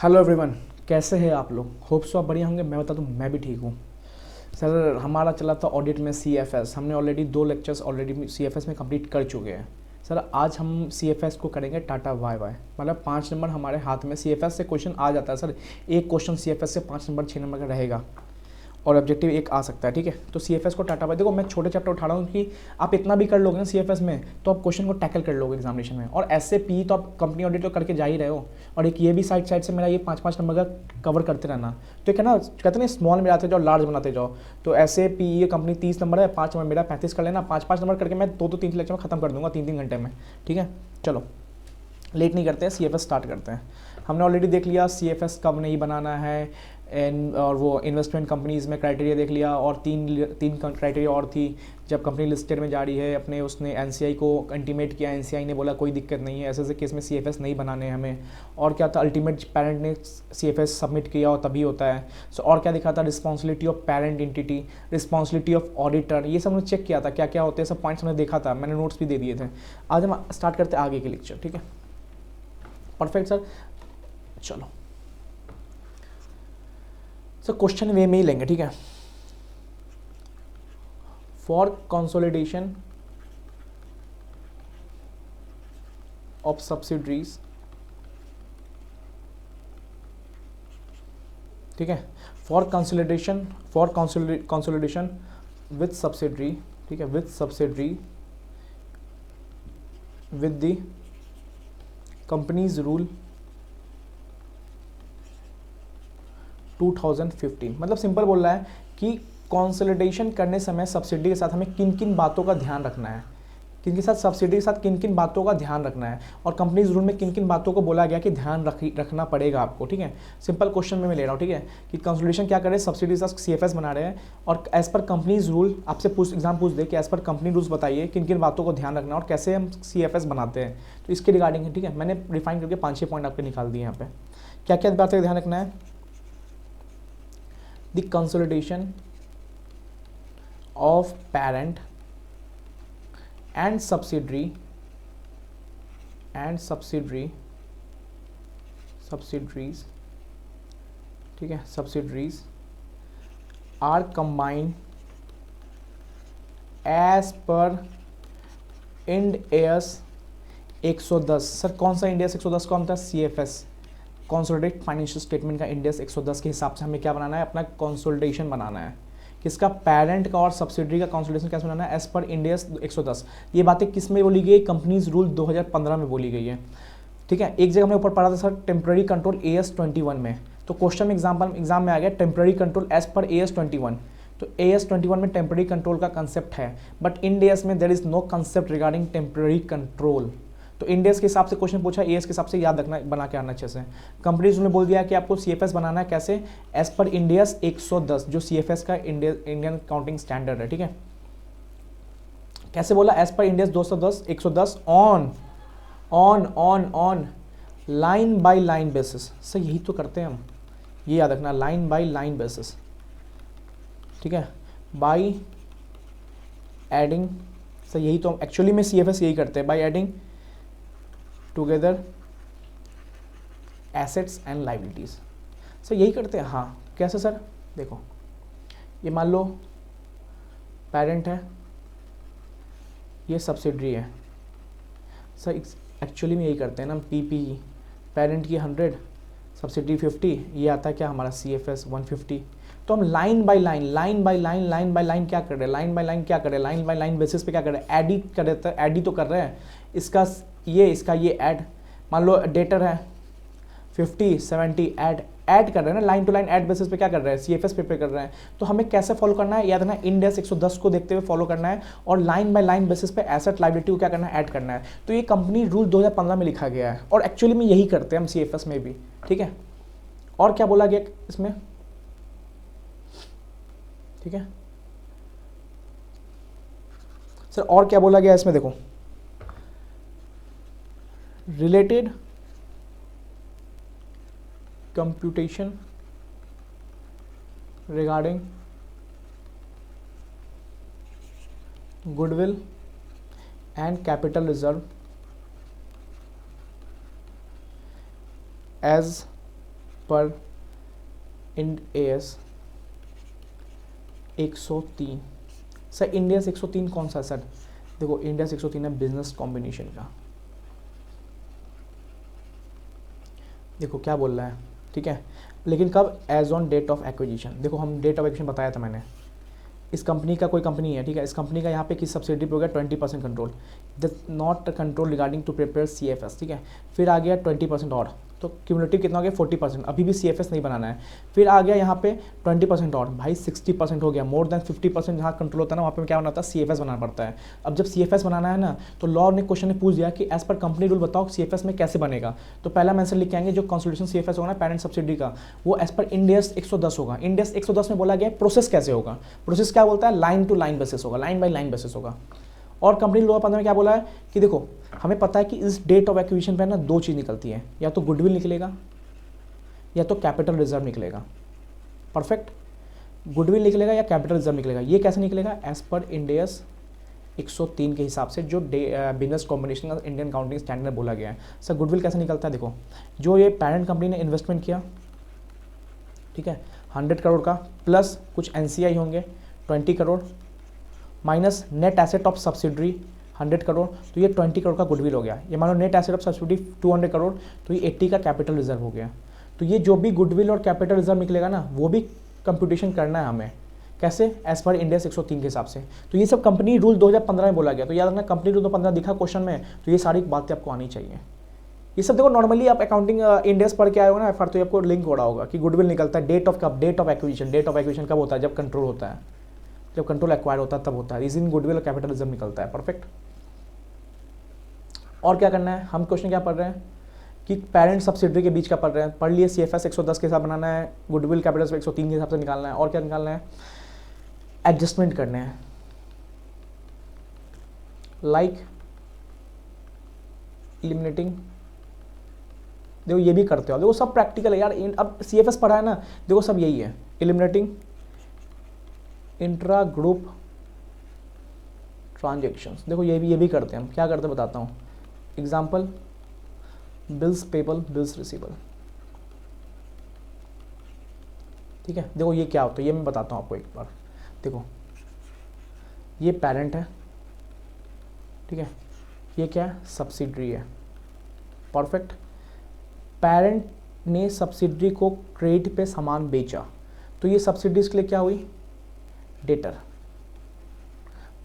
Hello everyone, कैसे हैं आप लोग। होप सो आप बढ़िया होंगे। मैं बता दूं, मैं भी ठीक हूँ। सर हमारा चला था ऑडिट में CFS। हमने ऑलरेडी 2 लेक्चर्स ऑलरेडी CFS में कंप्लीट कर चुके हैं। सर आज हम CFS को करेंगे टाटा वाई वाई, मतलब 5 नंबर हमारे हाथ में। CFS से क्वेश्चन आ जाता है सर, एक क्वेश्चन CFS से 5 नंबर 6 नंबर का रहेगा और ऑब्जेक्टिव एक आ सकता है। ठीक है, तो CFS को टाटा बाय, देखो मैं छोटे चैप्टर उठा रहा हूँ कि आप इतना भी कर लोगे ना CFS में तो आप क्वेश्चन को टैकल कर लोगे एग्जामिनेशन में। और ऐसे पी तो आप कंपनी ऑडिट तो करके जा ही रहे हो, और एक ये भी साइड साइड से मेरा ये 5-5 नंबर का कवर करते रहना। तो एक है ना, कहते हैं स्मॉल में आते जाओ लार्ज बनाते जाओ। तो ऐसे पी ये कंपनी 30 नंबर है, 5 नंबर मेरा 35 कर लेना। 5-5 नंबर करके मैं 2-3 लेक्चर में खत्म कर दूंगा 3-3 घंटे में। ठीक है, चलो लेट नहीं करते हैं, CFS स्टार्ट करते हैं। हमने ऑलरेडी देख लिया CFS कब नहीं बनाना है, और वो इन्वेस्टमेंट कंपनीज़ में क्राइटेरिया देख लिया, और तीन क्राइटेरिया और थी। जब कंपनी लिस्टेड में जा रही है अपने, उसने NCI को इंटीमेट किया, NCI ने बोला कोई दिक्कत नहीं है, ऐसे ऐसे केस में CFS नहीं बनाने हैं हमें। और क्या था, अल्टीमेट पेरेंट ने CFS सबमिट किया और तभी होता है। सो और क्या दिखा था, responsibility of parent entity, responsibility of auditor, ये सब हमने चेक किया था क्या क्या होते हैं, सब पॉइंट्स हमने देखा था, मैंने नोट्स भी दे दिए थे। आज हम स्टार्ट करते हैं आगे के लेक्चर। ठीक है, परफेक्ट सर। चलो सर क्वेश्चन वे में ही लेंगे। ठीक है, फॉर कंसोलिडेशन ऑफ सब्सिडरीज, ठीक है, फॉर कंसोलिडेशन विथ सब्सिडरी, ठीक है, with subsidiary with the companies rule 2015। मतलब सिंपल बोल रहा है कि कंसोलिडेशन करने समय सब्सिडी के साथ हमें किन किन बातों का ध्यान रखना है, किन के साथ सब्सिडी के साथ किन किन बातों का ध्यान रखना है, और कंपनीज रूल में किन किन बातों को बोला गया कि ध्यान रखना पड़ेगा आपको। ठीक है, सिंपल क्वेश्चन में मैं ले रहा हूँ। ठीक है, कि कंसोलिडेशन क्या करे, सब्सिडी के साथ CFS बना रहे हैं, और एज पर कंपनीज रूल आपसे एग्जाम पूछ दे कि एज पर कंपनी रूल्स बताइए किन किन बातों को ध्यान रखना है और कैसे हम CFS बनाते हैं, तो इसके रिगार्डिंग है। ठीक है, मैंने रिफाइन करके 5-6 पॉइंट आपके निकाल दिए यहाँ पे। क्या क्या बातों का ध्यान रखना है, the consolidation of parent and subsidiary subsidiaries, ठीक है, subsidiaries are combined as per Ind AS 110। Sir कौन सा Ind AS 110 कौन था, CFS, कंसोलिडेट फाइनेंशियल स्टेटमेंट का इंड AS 110 के हिसाब से हमें क्या बनाना है, अपना कंसोलिडेशन बनाना है। किसका, पेरेंट का और सब्सिडरी का कंसोलिडेशन कैसे बनाना है, एज पर इंड AS 110। ये बातें किस में बोली गई, कंपनीज रूल 2015 में बोली गई है। ठीक है, एक जगह हमने ऊपर पढ़ा था सर टेम्प्रेरी कंट्रोल AS 21 में, तो क्वेश्चन एग्जाम में आ गया temporary control as per AS 21। तो AS 21 में टेम्प्रेरी कंट्रोल का कंसेप्ट है, बट इंड AS में there is no concept regarding temporary control. तो इंड AS के हिसाब से क्वेश्चन पूछा, AS के हिसाब से याद रखना, बना के आना अच्छे से। कंपनीज ने बोल दिया कि आपको CFS बनाना है कैसे, एज पर इंड AS 110 जो CFS का इंडियन अकाउंटिंग स्टैंडर्ड है। ठीक है, कैसे बोला, as per Ind AS 110 on line by line basis. Sir यही तो करते हैं हम, ये याद रखना, लाइन बाय लाइन बेसिस। ठीक है, बाय एडिंग, सर यही तो एक्चुअली में CFS यही करते हैं, by adding together assets and liabilities. Sir यही करते हैं, हाँ। कैसे सर, देखो ये मान लो पेरेंट है, ये सब्सिडरी है। सर एक्चुअली में यही करते हैं ना, PP पेरेंट की 100, सब्सिडरी 50, ये आता है क्या हमारा CFS 150। तो हम लाइन बाय लाइन क्या कर रहे हैं, लाइन बाय लाइन बेसिस पे क्या कर रहे हैं, एड ही तो कर रहे हैं। इसका ये ऐड, मान लो डेटर है 50-70, ऐड कर रहे हैं ना, line to line add basis पे क्या कर रहे हैं, CFS पे कर रहे हैं। तो हमें कैसे फॉलो करना है, याद रखना, इंड AS 110 को देखते हुए फॉलो करना है, और लाइन बाय लाइन बेसिस पे एसेट लायबिलिटी को क्या करना है, ऐड करना है। तो ये कंपनी रूल 2015 में लिखा गया है, और एक्चुअली में यही करते हैं हम CFS में भी। ठीक है, और क्या बोला गया इसमें, ठीक है सर, और क्या बोला गया इसमें, देखो related computation regarding goodwill and capital reserve as पर end S 103। Sir end S 103 कौन सा है सर? देखो इंड एस 103 है बिजनेस कॉम्बिनेशन का। देखो क्या बोल रहा है, ठीक है, लेकिन कब? As on date of acquisition. देखो हम डेट ऑफ एक्विजिशन बताया था मैंने। इस कंपनी का कोई कंपनी है, ठीक है, इस कंपनी का यहाँ पे किस सब्सिडी पे हो गया 20% control, the not control regarding to prepare CFS, ठीक है। फिर आ गया 20% और, तो क्यूमुलेटिव कितना हो गया 40%, अभी भी CFS नहीं बनाना है। फिर आ गया यहाँ पे 20% और, भाई 60% हो गया। मोर देन 50% जहाँ कंट्रोल होता है ना वहाँ पे क्या बनाता है? CFS बनाना पड़ता है। अब जब CFS बनाना है ना तो लॉ ने क्वेश्चन ने पूछ दिया कि एज पर कंपनी रूल बताओ CFS में कैसे बनेगा। तो पहला आंसर लिख के आएंगे जो कंसोलिडेशन CFS होगा ना पेरेंट सब्सिडी का, वो एज पर इंड एस 110 होगा। इंड एस 110 में बोला गया प्रोसेस कैसे होगा? प्रोसेस क्या बोलता है? लाइन टू लाइन बेसिस होगा, लाइन बाई लाइन बेसिस होगा। और कंपनी लॉ 15 में क्या बोला है कि देखो हमें पता है कि इस डेट ऑफ एक्विजिशन पे ना दो चीज़ निकलती है, या तो गुडविल निकलेगा या तो कैपिटल रिजर्व निकलेगा। परफेक्ट, गुडविल निकलेगा या कैपिटल रिजर्व निकलेगा। ये कैसे निकलेगा? एज पर इंड एस 103 के हिसाब से जो बिजनेस कॉम्बिनेशन का इंडियन काउंटिंग स्टैंडर्ड बोला गया है। सर गुडविल कैसे निकलता है? देखो जो ये पेरेंट कंपनी ने इन्वेस्टमेंट किया, ठीक है, 100 करोड़ का, प्लस कुछ NCI होंगे 20 crore, minus net asset of subsidiary 100 crore, तो ये 20 करोड़ का गुडविल हो गया। ये मान लो net asset of subsidy 200 crore, तो ये 80 का कैपिटल रिजर्व हो गया। तो ये जो भी गुडविल और कैपिटल रिजर्व निकलेगा ना वो भी कंप्यूटेशन करना है हमें। कैसे? एज पर इंड एस 103 के हिसाब से। तो ये सब कंपनी रूल 2015 में बोला गया, तो याद रखना कंपनी रूल 2015 दिखा क्वेश्चन में, तो ये सारी बातें आपको आनी चाहिए। ये सब देखो नॉर्मली आप अकाउंटिंग इंड एस पढ़ के आए हो ना फिर, तो आपको लिंक हो रहा होगा कि गुडविल निकलता है डेट ऑफ कब? Date of acquisition. Date of acquisition कब होता है? जब कंट्रोल होता है, जब कंट्रोल एक्वायर होता है तब होता है। इस दिन गुडविल और कैपिटल रिजर्व निकलता है। परफेक्ट। और क्या करना है? हम क्वेश्चन क्या पढ़ रहे हैं कि पेरेंट सब्सिडरी के बीच का पढ़ रहे हैं। पढ़ लिए CFS 110 के हिसाब बनाना है, गुडविल कैपिटल 103 के हिसाब से निकालना है। और क्या निकालना है? एडजस्टमेंट करने हैं, लाइक इलिमिनेटिंग। देखो ये भी करते हो, देखो सब प्रैक्टिकल है यार। अब CFS पढ़ा है ना, देखो सब यही है। इलिमिनेटिंग इंट्रा ग्रुप ट्रांजेक्शन्स, देखो ये भी करते हैं हम। क्या करते हैं बताता हूँ। Example, bills payable, bills receivable, ठीक है। देखो ये क्या होता है ये मैं बताता हूँ आपको एक बार। देखो ये पेरेंट है, ठीक है, ये क्या है? सब्सिडरी है। परफेक्ट। पेरेंट ने सब्सिडरी को क्रेडिट पे सामान बेचा, तो ये सब्सिडीज के लिए क्या हुई? डेटर।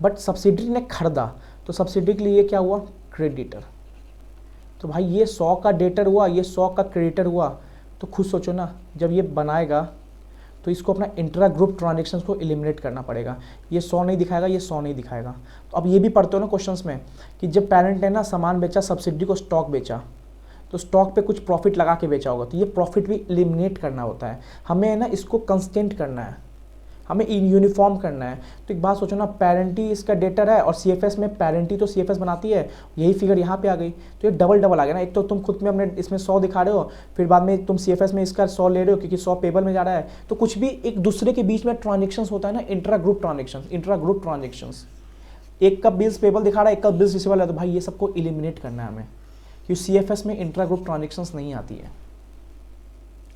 बट सब्सिडरी ने खरीदा, तो सब्सिडरी के लिए क्या हुआ? क्रेडिटर। तो भाई ये 100 का डेटर हुआ, ये 100 का क्रेडिटर हुआ। तो खुद सोचो ना, जब ये बनाएगा तो इसको अपना इंट्रा ग्रुप ट्रांजेक्शन्स को एलिमिनेट करना पड़ेगा। ये 100 नहीं दिखाएगा, ये 100 नहीं दिखाएगा। तो अब ये भी पढ़ते हो ना क्वेश्चंस में कि जब पेरेंट ने ना सामान बेचा, सब्सिडी को स्टॉक बेचा, तो स्टॉक पे कुछ प्रॉफिट लगा के बेचा होगा, तो ये प्रॉफिट भी एलिमिनेट करना होता है हमें ना। इसको कंस्टेंट करना है, हमें यूनिफॉर्म करना है। तो एक बात सोचो ना, पेरेंटी इसका डेटर है और CFS में पेरेंटी तो CFS बनाती है, यही फिगर यहाँ पे आ गई, तो ये डबल डबल आ गया ना। एक तो तुम खुद में अपने इसमें 100 दिखा रहे हो, फिर बाद में तुम CFS में इसका 100 ले रहे हो क्योंकि 100 पेबल में जा रहा है। तो कुछ भी एक दूसरे के बीच में ट्रांजेक्शन्स होता है ना, इंट्रा ग्रुप ट्रांजेक्शन्स। एक का बिल्स पेबल दिखा रहा है, एक का बिल्स रिसीवेबल है, तो भाई ये सबको एलिमिनेट करना है हमें, क्योंकि CFS में इंट्रा ग्रुप ट्रांजेक्शन्स नहीं आती है।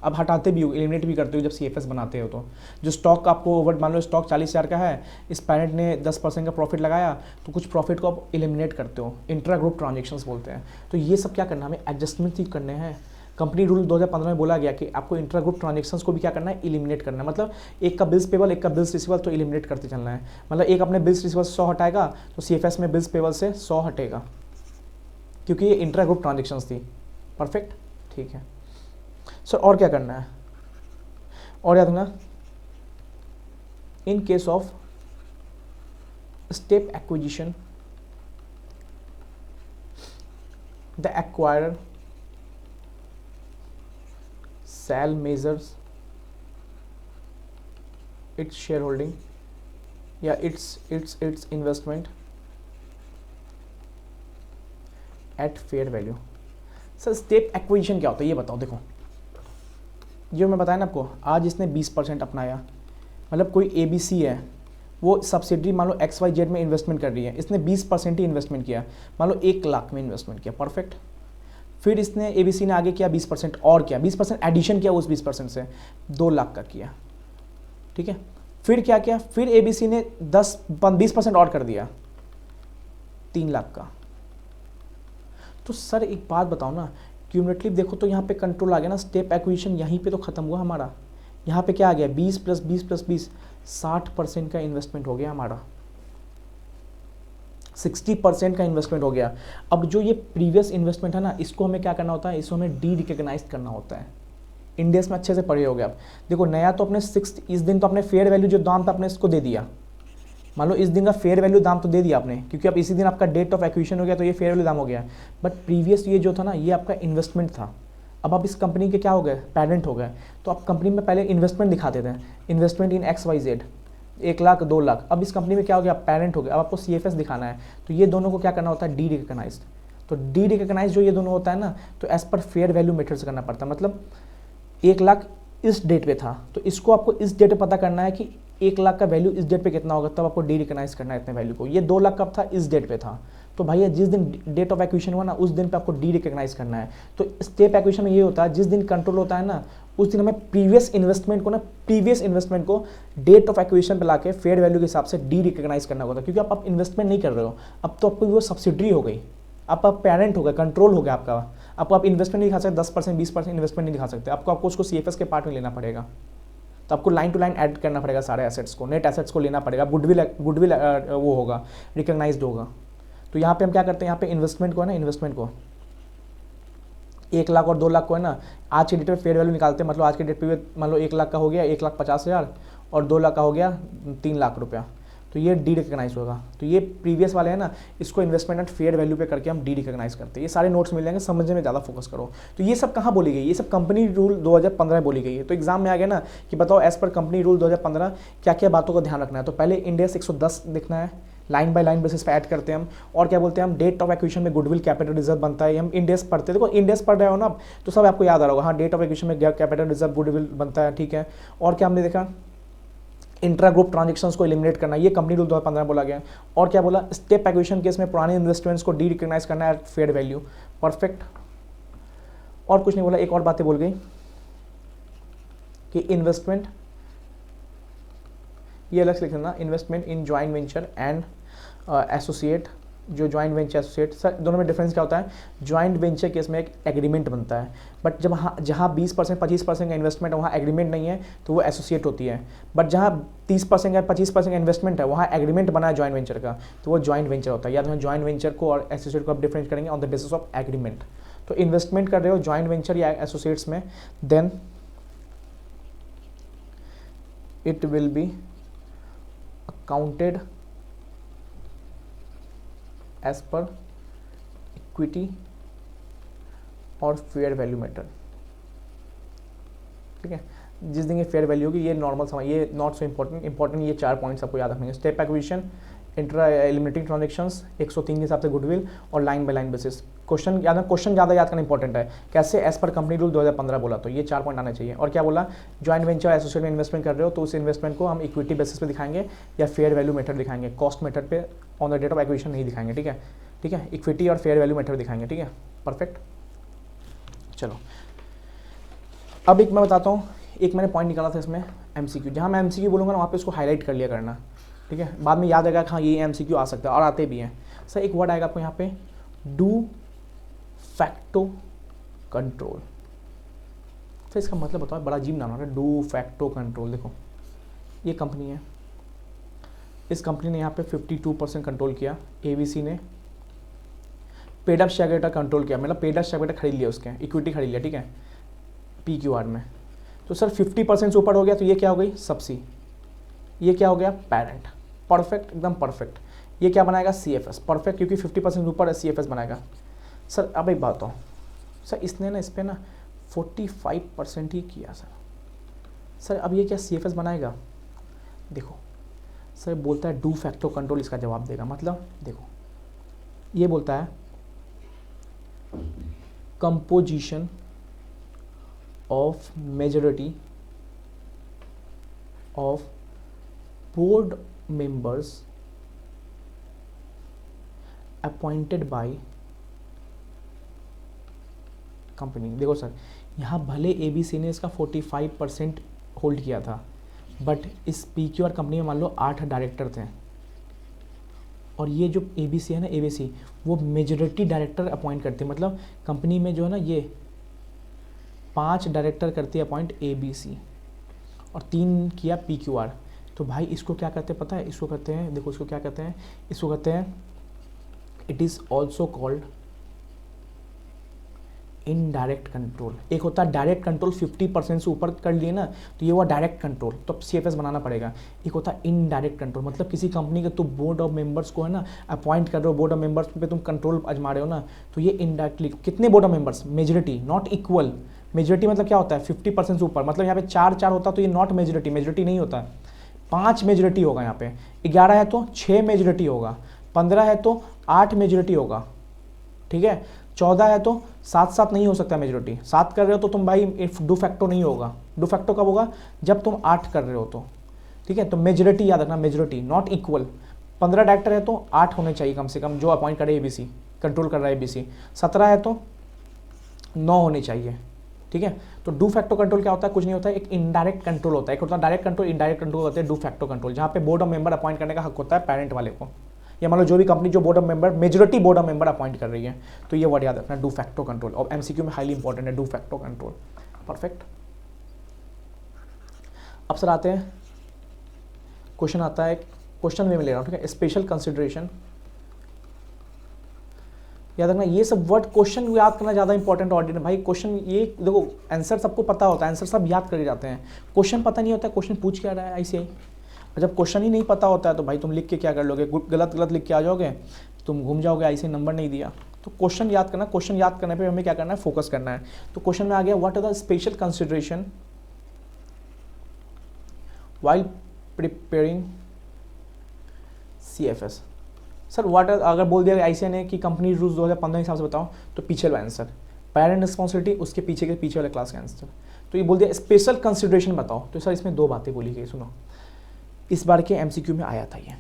अब हटाते भी हो, एलिमिनेट भी करते हो जब CFS बनाते हो। तो जो स्टॉक आपको ओवर, मान लो स्टॉक 40,000 का है, इस पेरेंट ने 10% का प्रॉफिट लगाया, तो कुछ प्रॉफिट को आप एलिमिनेट करते हो, इंट्रा ग्रुप ट्रांजेक्शन्स बोलते हैं। तो ये सब क्या करना है हमें? एडजस्टमेंट ही करने हैं। कंपनी रूल 2015 में बोला गया कि आपको इंट्रा ग्रुप ट्रांजेक्शन्स को भी क्या करना है? एलिमिनेट करना है। मतलब एक का बिल्स पेबल, एक का बिल्स रिसीवेबल, तो एलिमिनेट करते चलना है। मतलब एक अपने बिल्स रिसीवेबल से 100 हटाएगा, तो CFS में बिल्स पेबल से 100 हटेगा, क्योंकि ये इंट्रा ग्रुप ट्रांजेक्शन्स थी। परफेक्ट, ठीक है सर। और क्या करना है? और याद रखना, in case of step acquisition, the acquirer shall measures its shareholding या its investment at fair value। Sir step acquisition क्या होता है ये बताओ। देखो जो मैं बताया ना आपको, आज इसने 20% अपनाया, मतलब कोई ABC है, वो सब्सिडरी मान लो XYZ में इन्वेस्टमेंट कर रही है, इसने 20% ही इन्वेस्टमेंट किया, मान लो 1 लाख में इन्वेस्टमेंट किया। परफेक्ट। फिर इसने एबीसी ने आगे किया 20% और किया, 20% एडिशन किया उस 20% से, 2 लाख का किया, ठीक है। फिर क्या किया, फिर एबीसी ने 20% और कर दिया, 3 लाख का। तो सर एक बात बताओ ना, क्यूमुलेटिव देखो तो यहाँ पे कंट्रोल आ गया ना, स्टेप एक्विजिशन यहीं पे तो खत्म हुआ हमारा। यहाँ पे क्या आ गया, 20 + 20 + 20, 60% का इन्वेस्टमेंट हो गया हमारा, 60% का इन्वेस्टमेंट हो गया। अब जो ये प्रीवियस इन्वेस्टमेंट है ना, इसको हमें क्या करना होता है, इसको हमें डी रिकग्नाइज करना होता है। इंडेक्स में अच्छे से पढ़े हो गए आप। देखो नया तो अपने इस दिन तो अपने फेयर वैल्यू जो दाम था अपने इसको दे दिया, मान लो इस दिन का फेयर वैल्यू दाम तो दे दिया आपने, क्योंकि अब इसी दिन आपका डेट ऑफ एक्विजिशन हो गया तो ये फेयर वैल्यू दाम हो गया। बट प्रीवियस ये जो था ना, ये आपका इन्वेस्टमेंट था। अब आप इस कंपनी के क्या हो गए, पेरेंट हो गए, तो आप कंपनी में पहले इन्वेस्टमेंट दिखाते थे, इन्वेस्टमेंट इन XYZ, 1 लाख 2 लाख। अब इस कंपनी में क्या हो गया, पेरेंट हो गया, अब आपको CFS दिखाना है, तो ये दोनों को क्या करना होता है, डी रिकग्नाइज। तो डी रिकग्नाइज जो ये दोनों होता है ना, तो as per fair value method से करना पड़ता है। मतलब 1 लाख इस डेट पे था, तो इसको आपको इस डेट पे पता करना है कि 1 लाख का वैल्यू इस डेट पे कितना होगा, तब आपको डी रिकग्नाइज करना है इतने वैल्यू को। ये 2 लाख कब था, इस डेट पे था, तो भैया जिस दिन डेट ऑफ एक्विजिशन हुआ ना, उस दिन पे आपको डी रिकग्नाइज करना है। तो स्टेप एक्विजिशन में ये होता है, जिस दिन कंट्रोल होता है ना, उस दिन हमें प्रीवियस इन्वेस्टमेंट को डेट ऑफ एक्विजिशन पे लाके फेयर वैल्यू के हिसाब से डी रिकग्नाइज करना होता है। क्योंकि आप इन्वेस्टमेंट नहीं कर रहे हो, अब तो आपको वो सब्सिडरी हो गई, आप पेरेंट हो गए, कंट्रोल हो गया आपका। आपको आप इन्वेस्टमेंट नहीं दिखा सकते, 10% 20% इन्वेस्टमेंट नहीं दिखा सकते, आपको उसको CFS के पार्ट में लेना पड़ेगा। तो आपको लाइन टू लाइन ऐड करना पड़ेगा सारे एसेट्स को, नेट एसेट्स को लेना पड़ेगा, गुडविल वो होगा, रिकग्नाइज्ड होगा। तो यहाँ पे हम क्या करते हैं, यहाँ पे इन्वेस्टमेंट को है ना, इन्वेस्टमेंट को 1 लाख और 2 लाख को है ना, आज के डेट पे फेयर वैल्यू निकालते हैं। मतलब आज के डेट पे मान लो 1 लाख का हो गया 1,50,000 और 2 लाख का हो गया 3 लाख रुपया, तो ये डी रिकग्नाइज होगा। तो ये प्रीवियस वाले हैं ना, इसको इन्वेस्टमेंट एंड फेयर वैल्यू पे करके हम डी रिकग्नाइज करते हैं। ये सारे नोट्स मिल जाएंगे, समझने में ज़्यादा फोकस करो। तो ये सब कहाँ बोली गई, ये सब कंपनी रूल 2015 में बोली गई है। तो एग्जाम में आ गया ना कि बताओ एज पर कंपनी रूल 2015 क्या क्या बातों का ध्यान रखना है। तो पहले इंडेक्स 110 लिखना है, लाइन बाय लाइन बेसिस पे ऐड करते हैं हम। और क्या बोलते हैं हम, डेट ऑफ एक्विजिशन में गुडविल कैपिटल रिजर्व बनता है, हम इंडेक्स पढ़ते हैं। देखो इंडेक्स पढ़ रहे हो ना तो सब आपको याद आ रहा होगा, हाँ डेट ऑफ एक्विजिशन में कैपिटल रिजर्व गुडविल बनता है, ठीक है। और क्या हमने देखा, इंट्रा ग्रुप ट्रांजेक्शंस को एलिमिनेट करना, ये कंपनी रूल 2015 बोला गया। और क्या बोला, स्टेप एक्विजिशन केस में पुराने इन्वेस्टमेंट्स को डी रिकग्नाइज करना है एट फेयर वैल्यू, परफेक्ट। और कुछ नहीं बोला, एक और बातें बोल गई कि इन्वेस्टमेंट, ये अलग से लिख लेना, investment in joint venture and associate. जो जॉइंट वेंचर एसोसिएट, सर दोनों में डिफरेंस क्या होता है, जॉइंट वेंचर केस में एक एग्रीमेंट बनता है, बट जब जहाँ 20% 25% का इन्वेस्टमेंट है वहाँ एग्रीमेंट नहीं है तो वो एसोसिएट होती है। बट जहाँ 30% या 25% का इन्वेस्टमेंट है वहाँ एग्रीमेंट बना है जॉइंट वेंचर का, तो वो जॉइंट वेंचर होता है। या तो जॉइंट वेंचर को और एसोसिएट को आप डिफरेंस करेंगे on the basis of agreement. तो इन्वेस्टमेंट कर रहे हो जॉइंट वेंचर या एसोसिएट्स में, then it will be accounted as per equity और फेयर वैल्यू मेथड, ठीक है। जिस दिन ये फेयर वैल्यू होगी, ये नॉर्मल समझ, ये नॉट सो इंपॉर्टेंट, ये 4 पॉइंट्स आपको याद रखने। Step acquisition, intra eliminating transactions 103 के हिसाब से गुडविल, और line by line basis. Question ज़्यादा याद करना इंपॉर्टेंट है, कैसे एज पर कंपनी रूल 2015 बोला, तो ये 4 पॉइंट आने चाहिए। और क्या बोला, जॉइंट वेंचर एसोसिएट में इन्वेस्टमेंट कर रहे हो तो उस इन्वेस्टमेंट को हम इक्विटी बेसिस पे दिखाएंगे या फेयर वैल्यू मेथड दिखाएंगे, कॉस्ट मेथड पे on the date of acquisition नहीं दिखाएंगे, ठीक है। ठीक है, इक्विटी और फेयर वैल्यू मेथड दिखाएंगे, ठीक है, परफेक्ट। चलो अब एक मैं बताता हूँ, एक मैंने पॉइंट निकाला था इसमें MCQ, जहाँ मैं MCQ बोलूँगा ना वहाँ पे इसको हाईलाइट कर लिया करना, ठीक है। बाद में याद आएगा कि हाँ ये MCQ आ सकता है, और आते भी हैं। सर एक वर्ड आएगा आपको यहाँ पे, डू फैक्टो कंट्रोल। तो इसका मतलब बताओ, बड़ा अजीब नाम है, डू फैक्टो कंट्रोल। देखो ये कंपनी है, इस कंपनी ने यहाँ पे 52% कंट्रोल किया, ABC ने paid up share capital control किया, मतलब पेड अप शेयर कैपिटल खरीद लिया, उसके इक्विटी खरीद लिया, ठीक है, PQR में। तो सर 50% से ऊपर हो गया तो ये क्या हो गई, सबसी, ये क्या हो गया, पेरेंट, परफेक्ट, एकदम परफेक्ट। ये क्या बनाएगा, CFS, परफेक्ट, क्योंकि 50% ऊपर है CFS बनाएगा। सर अब एक बात हो, सर इसने ना इस पर ना 45% ही किया सर अब ये क्या CFS बनाएगा। देखो सर बोलता है डू फैक्टो कंट्रोल, इसका जवाब देगा। मतलब देखो ये बोलता है composition of majority of board members appointed by company. देखो सर, यहाँ भले ABC ने इसका 45% होल्ड किया था, बट इस PQR कंपनी में मान लो 8 डायरेक्टर थे, और ये जो ABC है ना, ABC वो मेजॉरिटी डायरेक्टर अपॉइंट करती है। मतलब कंपनी में जो है ना, ये 5 डायरेक्टर करती है अपॉइंट ABC, और 3 किया PQR। तो भाई इसको क्या कहते हैं पता है? इसको कहते हैं, देखो इसको क्या कहते हैं, इसको कहते हैं, it is also called indirect control. एक होता है डायरेक्ट कंट्रोल, 50% से ऊपर कर लिए ना तो ये हुआ डायरेक्ट कंट्रोल, तो CFS बनाना पड़ेगा। एक होता है इनडायरेक्ट कंट्रोल, मतलब किसी कंपनी के तुम बोर्ड ऑफ मेंबर्स को है ना अपॉइंट कर रहे हो, बोर्ड ऑफ मेंबर्स पे तुम कंट्रोल आजमा रहे हो ना, तो ये इनडायरेक्टली। कितने board of members? Majority, not equal. Majority मतलब क्या होता है? 50% से ऊपर, मतलब यहाँ पे 4 होता तो ये नॉट मेजोरिटी, मेजोरिटी नहीं होता है। 5 मेजोरिटी होगा यहाँ पे, 11 है तो 6 मेजोरिटी होगा, 15 है तो 8 मेजोरिटी होगा, ठीक है। 14 है तो 7 नहीं हो सकता मेजोरिटी, 7 कर रहे हो तो तुम भाई डू फैक्टो नहीं होगा। डू फैक्टो कब होगा? जब तुम 8 कर रहे हो तो, ठीक है। तो मेजोरिटी याद रखना, मेजोरिटी नॉट इक्वल। 15 डायरेक्टर है तो 8 होने चाहिए कम से कम, जो अपॉइंट करे ABC, कंट्रोल कर रहा है ABC। 17 है तो 9 होने चाहिए, ठीक है। तो डू फैक्टो कंट्रोल क्या होता है? कुछ नहीं होता है, एक इनडायरेक्ट कंट्रोल होता है। एक होता है डायरेक्ट कंट्रोल, इनडायरेक्ट कंट्रोल होता है डू फैक्टो कंट्रोल, जहाँ पे बोर्ड ऑफ मेंबर अपॉइंट करने का हक होता है पेरेंट वाले को, या मान लो जो भी कंपनी जो board of member, majority board of member appoint कर रही है। तो ये वर्ड याद रखना, डू फैक्टो कंट्रोल, और MCQ में हाईली इंपॉर्टेंट है डू फैक्टो कंट्रोल। परफेक्ट। अब सर आते हैं, क्वेश्चन आता है, क्वेश्चन में ले रहा हूँ, ठीक है। स्पेशल कंसिडरेशन याद रखना, ये सब वर्ड क्वेश्चन याद करना ज़्यादा इंपॉर्टेंट ऑडिट है भाई। क्वेश्चन ये देखो, आंसर सबको पता होता है, आंसर सब याद करे जाते हैं, क्वेश्चन पता नहीं होता है क्वेश्चन पूछ क्या रहा है ICI। और जब क्वेश्चन ही नहीं पता होता है तो भाई तुम लिख के क्या कर लोगे? गलत लिख के आ जाओगे, तुम घूम जाओगे, ICI नंबर नहीं दिया। तो क्वेश्चन याद करना, क्वेश्चन याद करने पे हमें क्या करना है? फोकस करना है। तो क्वेश्चन में आ गया, what are the special consideration while preparing CFS। Sir what are, अगर बोल दिया ICI ने कि कंपनी रूल्स 2015 हिसाब से बताओ, तो पीछे वाला आंसर, पेरेंट रिस्पॉन्सिबिलिटी, उसके पीछे के पीछे वाले क्लास का आंसर। तो ये बोल दिया स्पेशल कंसिडरेशन बताओ, तो सर इसमें 2 बातें बोली गई, सुनो। इस बार के MCQ में आया था, ये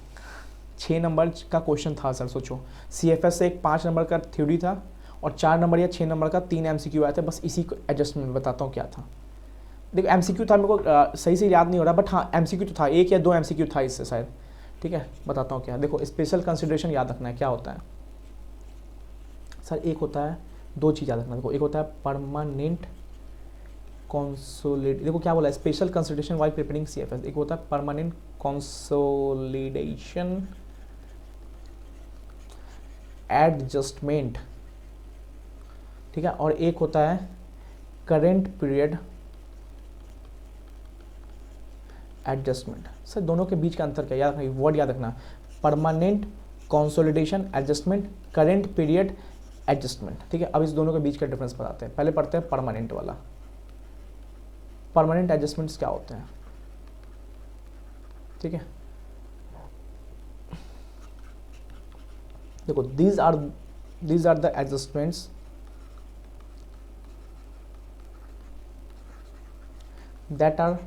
6 नंबर का क्वेश्चन था सर। सोचो, CFS से एक 5 नंबर का थ्योरी था, और 4 नंबर या 6 नंबर का 3 MCQ आया था। बस इसी को एडजस्टमेंट बताता हूँ क्या था। देखो MCQ था, मेरे को सही से याद नहीं हो रहा, बट हाँ MCQ तो था, 1 या 2 MCQ था इससे शायद, ठीक है। बताता हूँ क्या। देखो स्पेशल कंसिडरेशन याद रखना है क्या होता है सर। एक होता है, 2 चीज़ याद रखना। देखो एक होता है परमानेंट कंसोलिडेशन, देखो क्या बोला है, special consideration while preparing CFS। एक होता है परमानेंट कंसोलिडेशन एडजस्टमेंट, ठीक है। और एक होता है करेंट पीरियड एडजस्टमेंट। सर दोनों के बीच का अंतर क्या, याद रखना, वर्ड याद रखना, permanent consolidation adjustment, current period adjustment, ठीक है। अब इस दोनों के बीच का डिफरेंस बताते हैं। पहले पढ़ते हैं परमानेंट वाला। परमानेंट एडजस्टमेंट्स क्या होते हैं, ठीक है। देखो these are the adjustments that are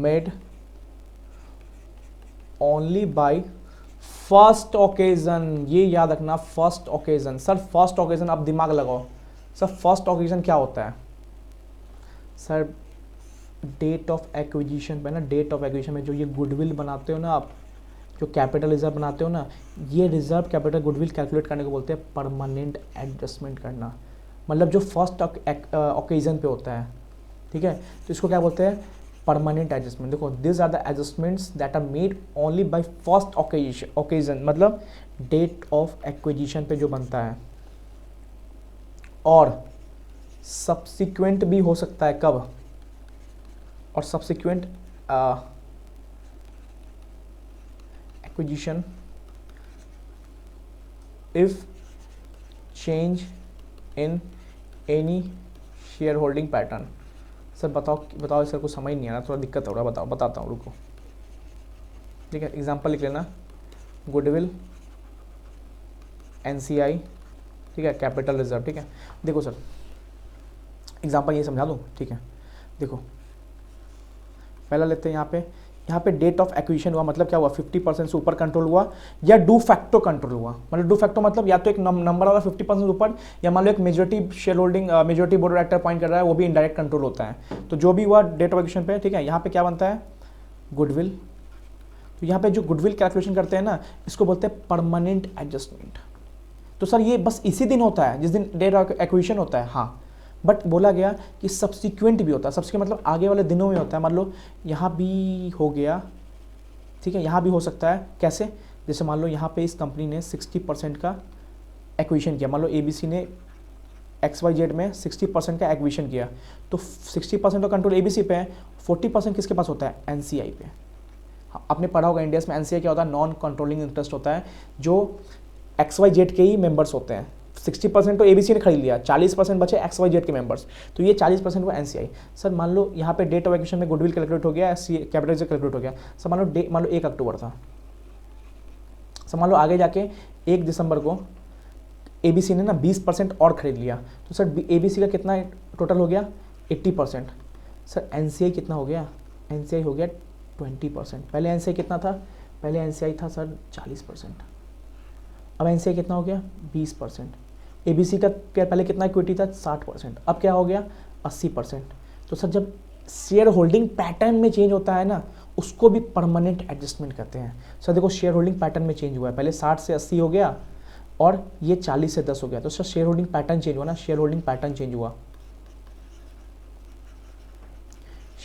made only by first occasion. ये याद रखना, first occasion. Sir first occasion, आप दिमाग लगाओ सर, फर्स्ट ओकेजन क्या होता है सर? डेट ऑफ एक्विजिशन पे ना, डेट ऑफ एक्विजिशन में जो ये गुडविल बनाते हो ना आप, जो कैपिटल रिजर्व बनाते हो ना, ये रिजर्व कैपिटल गुडविल कैलकुलेट करने को बोलते हैं परमानेंट एडजस्टमेंट करना। मतलब जो फर्स्ट ओकेजन पे होता है, ठीक है। तो इसको क्या बोलते हैं? Permanent adjustment. देखो this are the adjustments that are made only by first occasion, मतलब डेट ऑफ एक्विजिशन पे जो बनता है, और सब्सिक्वेंट भी हो सकता है। कब? और subsequent acquisition if change in any share holding pattern. Sir बताओ सर, कुछ समझ नहीं आ रहा, थोड़ा दिक्कत हो रहा है, बताता हूँ, रुको, ठीक है। एग्जांपल लिख लेना, गुडविल, NCI, ठीक है, कैपिटल रिजर्व, ठीक है। देखो सर एग्जांपल ये समझा दूँ, ठीक है। देखो पहला लेते हैं यहाँ पे यहाँ पे डेट ऑफ एक्विजिशन हुआ मतलब क्या हुआ, 50% से ऊपर कंट्रोल हुआ या डू फैक्टो कंट्रोल हुआ। मतलब डू फैक्टो मतलब या तो एक नंबर वाला 50% ऊपर, या मान लो एक majority share holding, majority board of director appoint कर रहा है, वो भी इनडायरेक्ट कंट्रोल होता है। तो जो भी हुआ डेट ऑफ एक्विजिशन पे, ठीक है। यहाँ पे क्या बनता है, गुडविल। तो यहाँ पे जो गुडविल कैलकुलेशन करते हैं ना, इसको बोलते हैं परमानेंट एडजस्टमेंट। तो सर ये बस इसी दिन होता है जिस दिन डेट ऑफ एक्विजिशन होता है, हाँ। बट बोला गया कि सब्सिक्वेंट भी होता है, सब्सिक्वेंट मतलब आगे वाले दिनों में होता है। मान लो यहाँ भी हो गया, ठीक है, यहाँ भी हो सकता है। कैसे, जैसे मान लो यहाँ पे इस कंपनी ने 60% का एक्विजिशन किया, मान लो ABC ने XYZ में 60% का एक्विजिशन किया, तो 60% का कंट्रोल ABC पे है, 40% किसके पास होता है, NCI पे। आपने पढ़ा होगा इंडिया में NCI क्या होता है, नॉन कंट्रोलिंग इंटरेस्ट होता है, जो XYZ के ही मेंबर्स होते हैं। 60% तो ABC ने खरीद लिया, 40% बचे XYZ के मेंबर्स, तो ये 40% वो NCI। सर मान लो यहाँ पे डेट ऑफ एक्विजिशन में गुडविल कैलकुलेट हो गया, कैपिटल से कैलकुलेट हो गया। सर मान लो 1 अक्टूबर था। सर मान लो आगे जाके 1 दिसंबर को ABC ने ना 20% और खरीद लिया, तो सर ABC का कितना टोटल हो गया, 80%। सर NCI कितना हो गया, NCI हो गया 20%। पहले NCI कितना था, पहले NCI था सर 40%, अब NCI कितना हो गया, 20%। ABC का पहले कितना इक्विटी था, 60%, अब क्या हो गया, 80%। तो सर जब शेयर होल्डिंग पैटर्न में चेंज होता है ना, उसको भी परमानेंट एडजस्टमेंट कहते हैं। सर देखो शेयर होल्डिंग पैटर्न में चेंज हुआ है, पहले 60 से 80 हो गया और ये 40 से 10 हो गया, तो sir share holding pattern change हुआ ना, शेयर होल्डिंग पैटर्न चेंज हुआ,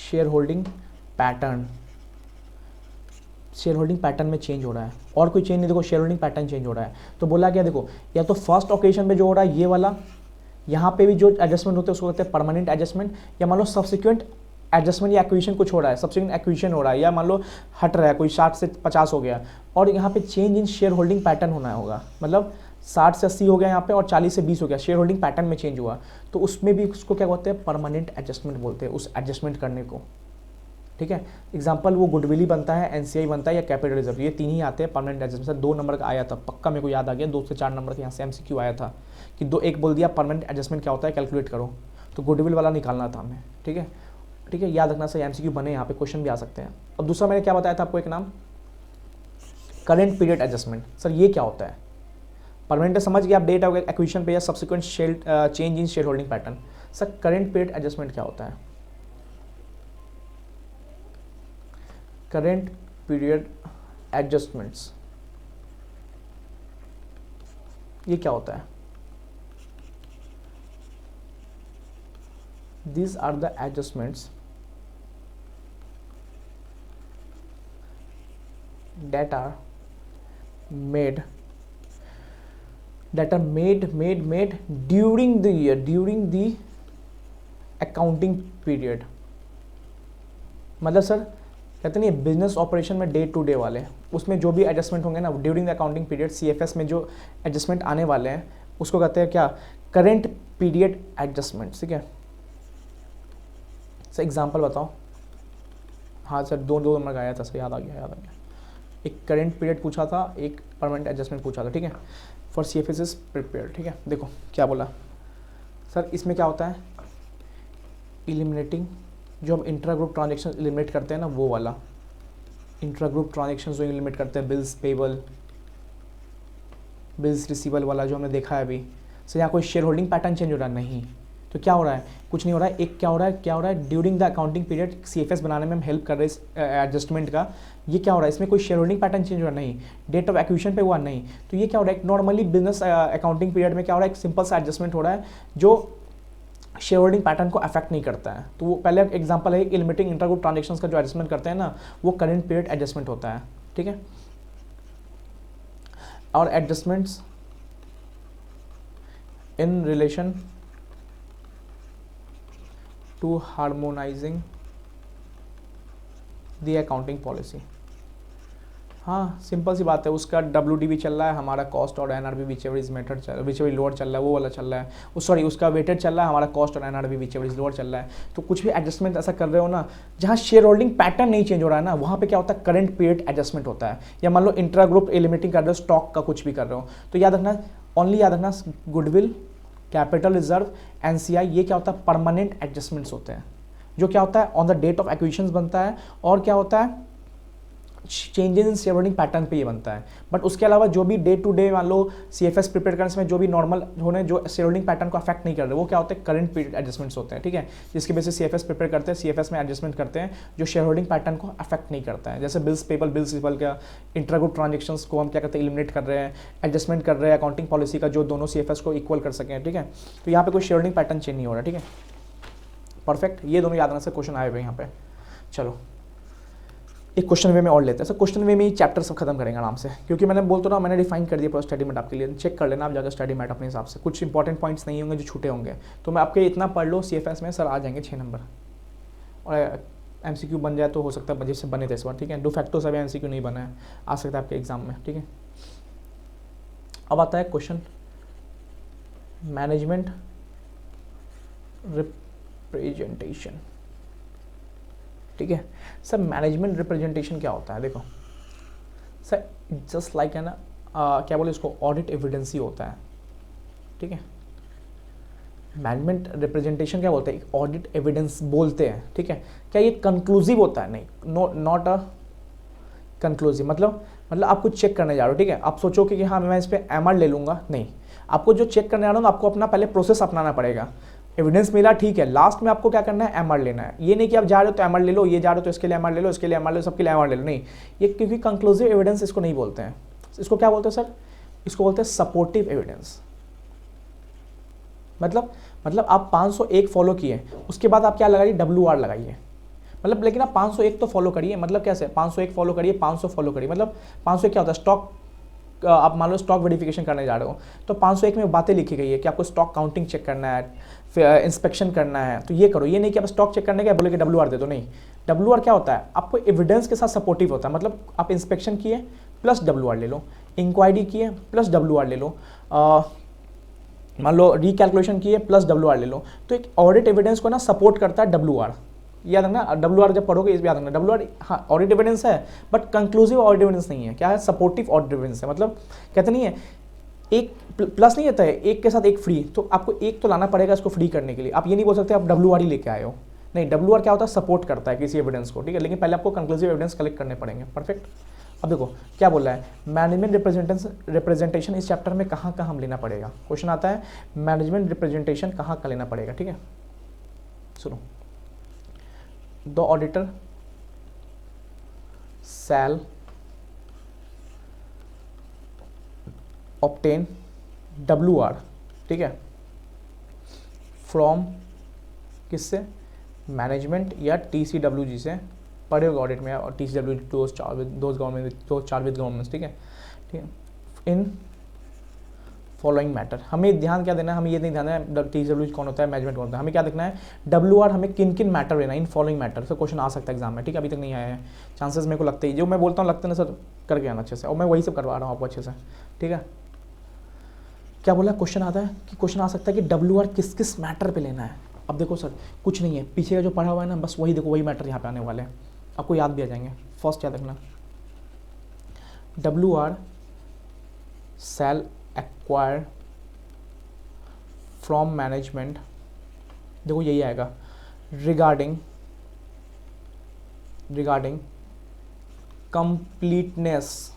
share holding pattern, share holding pattern में चेंज हो रहा है। और कोई चेंज नहीं, देखो शेयर होल्डिंग पैटर्न चेंज हो रहा है। तो बोला क्या, देखो या तो फर्स्ट ओकेजन में जो हो रहा है ये वाला, यहाँ पे भी जो एडजस्टमेंट होते हैं उसको कहते हैं परमानेंट एडजस्टमेंट, या मान लो सब्सिक्वेंट एडजस्टमेंट या एक्विजिशन कुछ हो रहा है, सब्सिक्वेंट एक्विजिशन हो रहा है, या मान लो हट रहा है कोई 60 से 50 हो गया, और यहाँ पे change in share holding pattern होना होगा, मतलब 60 से 80 हो गया यहाँ पे और 40 से 20 हो गया, शेयर होल्डिंग पैटर्न में चेंज हुआ, तो उसमें भी उसको क्या बोलते हैं, परमानेंट एडजस्टमेंट बोलते हैं उस एडजस्टमेंट करने को, ठीक है। एग्जाम्पल वो गुडविल ही बनता है, NCI बनता है या कैपिटल रिजर्व, ये 3 ही आते हैं परमानेंट एडजस्टमेंट। 2 नंबर का आया था पक्का, मेरे को याद आ गया, 2 से 4 नंबर के यहाँ से MCQ आया था कि एक बोल दिया परमानेंट एडजस्टमेंट क्या होता है, कैलकुलेट करो, तो गुडविल वाला निकालना था हमें, ठीक है। ठीक है, याद रखना सही, MCQ बने, यहाँ पे क्वेश्चन भी आ सकते हैं। अब दूसरा मैंने क्या बताया था आपको, एक नाम करेंट पीरियड एडजस्टमेंट। सर ये क्या होता है, परमानेंट समझ गया आप, डेट ऑफ एक्विजिशन पे या subsequent change in share holding pattern. Sir current period adjustment क्या होता है, करेंट पीरियड एडजस्टमेंट्स ये क्या होता है, these are the adjustments that are made during the year, during the accounting period। मतलब सर कहते नहीं बिजनेस ऑपरेशन में डे टू डे वाले, उसमें जो भी एडजस्टमेंट होंगे ना during the accounting period, CFS में जो एडजस्टमेंट आने वाले हैं उसको कहते हैं क्या, करेंट पीरियड एडजस्टमेंट, ठीक है। सर एग्जांपल बताओ, हाँ सर 2 नंबर का आया था, सर याद आ गया। एक करेंट पीरियड पूछा था, एक परमानेंट एडजस्टमेंट पूछा था, ठीक है। फॉर CFS इज प्रिपेयर, ठीक है। देखो क्या बोला सर, इसमें क्या होता है, इलिमिनेटिंग, जो हम इंट्रा ग्रुप ट्रांजेक्शन एलिमिनेट करते हैं ना, वो वाला इंट्रा ग्रुप ट्रांजेक्शन जो एलिमिनेट करते हैं, बिल्स पेबल, बिल्स रिसीवल वाला जो हमने देखा है अभी। सर यहाँ कोई शेयर होल्डिंग पैटर्न चेंज हो रहा है, नहीं, तो क्या हो रहा है, कुछ नहीं हो रहा है। एक क्या हो रहा है during the accounting period CFS बनाने में हम हेल्प कर रहे हैं एडजस्टमेंट का, ये क्या हो रहा है, इसमें कोई शेयर होल्डिंग पैटर्न चेंज हो रहा नहीं, डेट ऑफ एक्विजिशन पे हुआ नहीं, तो ये क्या हो रहा है, नॉर्मली बिजनेस अकाउंटिंग पीरियड में क्या हो रहा है, एक सिंपल सा एडजस्टमेंट हो रहा है जो शेयर होल्डिंग पैटर्न को अफेक्ट नहीं करता है। तो वो पहले एग्जांपल है लिमिटिंग इंटरग्रुप ट्रांजेक्शंस का जो एडजस्टमेंट करते हैं ना, वो करेंट पीरियड एडजस्टमेंट होता है, ठीक है। और adjustments in relation to harmonising the accounting policy. हाँ सिंपल सी बात है, उसका WD भी चल रहा है, हमारा कॉस्ट और NRV whichever is method whichever lower चल रहा है, वो वाला चल रहा है, सॉरी उसका वेटेड चल रहा है, हमारा कॉस्ट और NRV विचेवर इज लोअर चल रहा है। तो कुछ भी एडजस्टमेंट ऐसा कर रहे हो ना जहाँ शेयर होल्डिंग पैटर्न नहीं चेंज हो रहा है ना, वहाँ पे क्या होता है, करंट पीरियड एडजस्टमेंट होता है। या मान लो इंट्रा ग्रुप एलिमिनेटिंग कर रहे हो, स्टॉक का कुछ भी कर रहे हो, तो याद रखना, ओनली याद रखना गुडविल, कैपिटल रिजर्व, NCI, ये क्या होता है, परमानेंट एडजस्टमेंट्स होते हैं, जो क्या होता है on the date of acquisition बनता है, और क्या होता है changes in share holding pattern पे ये बनता है। बट उसके अलावा जो भी डे टू डे मान लो CFS प्रिपेयर करने में जो भी नॉर्मल होने जो शेयर होल्डिंग पैटर्न को अफेक्ट नहीं कर रहे, वो क्या होते हैं, करंट पीरियड एडजस्टमेंट्स होते हैं, ठीक है, जिसकी वजह से CFS प्रिपेयर करते हैं, CFS में एडजस्टमेंट करते हैं जो शेयर होल्डिंग पैटर्न को अफेक्ट नहीं करता है। जैसे बिल्स पेबल का इंट्रागुड ट्रांजेक्शंस को हम क्या करते हैं, एलिमिनेट कर रहे हैं, एडजस्टमेंट कर रहे हैं अकाउंटिंग पॉलिसी का, जो दोनों CFS को इक्वल कर सकें, ठीक है। तो यहाँ पे कोई शेयर होल्डिंग पैटर्न चेंज नहीं हो रहा, ठीक है, परफेक्ट। ये दोनों याद रखने से क्वेश्चन आए हुए यहाँ पे। चलो एक क्वेश्चन वे में और लेते हैं। सर क्वेश्चन वे में ही चैप्टर सब खत्म करेंगे आराम से, क्योंकि मैंने बोलता ना, मैंने डिफाइन कर दिया पूरा स्टडी मैट आपके लिए, चेक कर लेना आप जाकर स्टडी मैट अपने हिसाब से। कुछ इंपॉर्टेंट पॉइंट्स नहीं होंगे जो छूटे होंगे, तो मैं आपके इतना पढ़ लो CFS में सर आ जाएंगे 6 नंबर, और MCQ बन जाए तो हो सकता है जैसे बने थे इस बार, ठीक है। डो फैक्टो सब MCQ नहीं बना है, आ सकता है आपके एग्जाम में, ठीक है। अब आता है क्वेश्चन मैनेजमेंट रिप्रेजेंटेशन, ठीक है। सर मैनेजमेंट रिप्रेजेंटेशन क्या होता है, देखो सर जस्ट लाइक है ना, क्या बोले इसको, ऑडिट एविडेंस ही होता है, ठीक है। मैनेजमेंट रिप्रेजेंटेशन क्या बोलते हैं, ऑडिट एविडेंस बोलते हैं, ठीक है। क्या ये कंक्लूसिव होता है, नहीं, नॉट अ कंक्लूसिव। मतलब आप कुछ चेक करने जा रहे हो, ठीक है। आप सोचो कि हाँ मैं इस पर MR ले लूँगा, नहीं, आपको जो चेक करने जा रहा हूँ आपको अपना पहले प्रोसेस अपनाना पड़ेगा। एविडेंस मिला, ठीक है, लास्ट में आपको क्या करना है, MR लेना है। ये नहीं कि आप जा रहे हो तो MR ले लो, ये जा रहे हो तो इसके लिए MR ले लो, इसके लिए MR ले लो, सबके लिए MR ले लो, नहीं, ये क्योंकि कंक्लूसिव एविडेंस इसको नहीं बोलते हैं। इसको क्या बोलते हैं सर, इसको बोलते हैं सपोर्टिव एविडेंस। मतलब आप 501 फॉलो किए, उसके बाद आप क्या लगाइए, WR लगाइए। मतलब लेकिन आप 501 तो फॉलो करिए, मतलब कैसे 501 फॉलो करिए, 500 फॉलो करिए। मतलब 501 क्या होता है, स्टॉक, आप मान लो स्टॉक वेरिफिकेशन करने जा रहे हो, तो 501 में बातें लिखी गई है कि आपको स्टॉक काउंटिंग चेक करना है, फिर इंस्पेक्शन करना है, तो ये करो। ये नहीं कि आप स्टॉक चेक करने के बोले कि WR दे दो, नहीं। WR क्या होता है, आपको एविडेंस के साथ सपोर्टिव होता है। मतलब आप इंस्पेक्शन किए प्लस WR ले लो, इंक्वायरी किए प्लस WR ले लो, मान लो रिकैलकुलेशन किए प्लस WR ले लो। तो एक ऑडिट एविडेंस को ना सपोर्ट करता है WR, याद रखना। WR जब पढ़ोगे इस याद रखना, WR हाँ ऑडिट एविडेंस है, बट कंक्लूसिव ऑडिट एविडेंस नहीं है। क्या है, सपोर्टिव ऑडिट एविडेंस है। मतलब कहते नहीं है, एक प्लस नहीं आता है, एक के साथ एक फ्री, तो आपको एक तो लाना पड़ेगा इसको फ्री करने के लिए। आप ये नहीं बोल सकते आप WR ही लेके आए हो, नहीं। WR क्या होता है, सपोर्ट करता है किसी एविडेंस को, ठीक है, लेकिन पहले आपको कंक्लूसिव एविडेंस कलेक्ट करने पड़ेंगे, परफेक्ट। अब देखो क्या बोल रहा है, मैनेजमेंट रिप्रेजेंटेशन इस चैप्टर में कहाँ कहाँ हम लेना पड़ेगा। क्वेश्चन आता है मैनेजमेंट रिप्रेजेंटेशन कहाँ का लेना पड़ेगा, ठीक है। सुनो, the auditor shall obtain WR, ठीक है, फ्रॉम किससे, मैनेजमेंट या TCWG से, पढ़े होगा ऑडिट में, और TCWG दोज चार विद गवर्नमेंट्स, ठीक है, ठीक है। इन फॉलोइंग मैटर, हमें ध्यान क्या देना है, हमें ये नहीं ध्यान देना TCWG कौन होता है, मैनेजमेंट कौन होता है, हमें क्या देखना है, WR हमें किन किन मैटर लेना है, इन फॉलोइंग मैटर से क्वेश्चन आ सकता है एग्जाम में, ठीक है। अभी तक नहीं आया है, चांसेस मेरे को लगते ही, जो मैं बोलता हूँ लगता है ना सर करके आना अच्छे से, और मैं वही सब करवा रहा हूँ आपको अच्छे से, ठीक है। क्या बोला, क्वेश्चन आता है कि क्वेश्चन आ सकता है कि WR किस किस मैटर पे लेना है। अब देखो सर कुछ नहीं है, पीछे का जो पढ़ा हुआ है ना, बस वही देखो, वही मैटर यहाँ पे आने वाले हैं, आपको याद भी आ जाएंगे। फर्स्ट क्या देखना, WR shall acquire from management, देखो यही आएगा, regarding completeness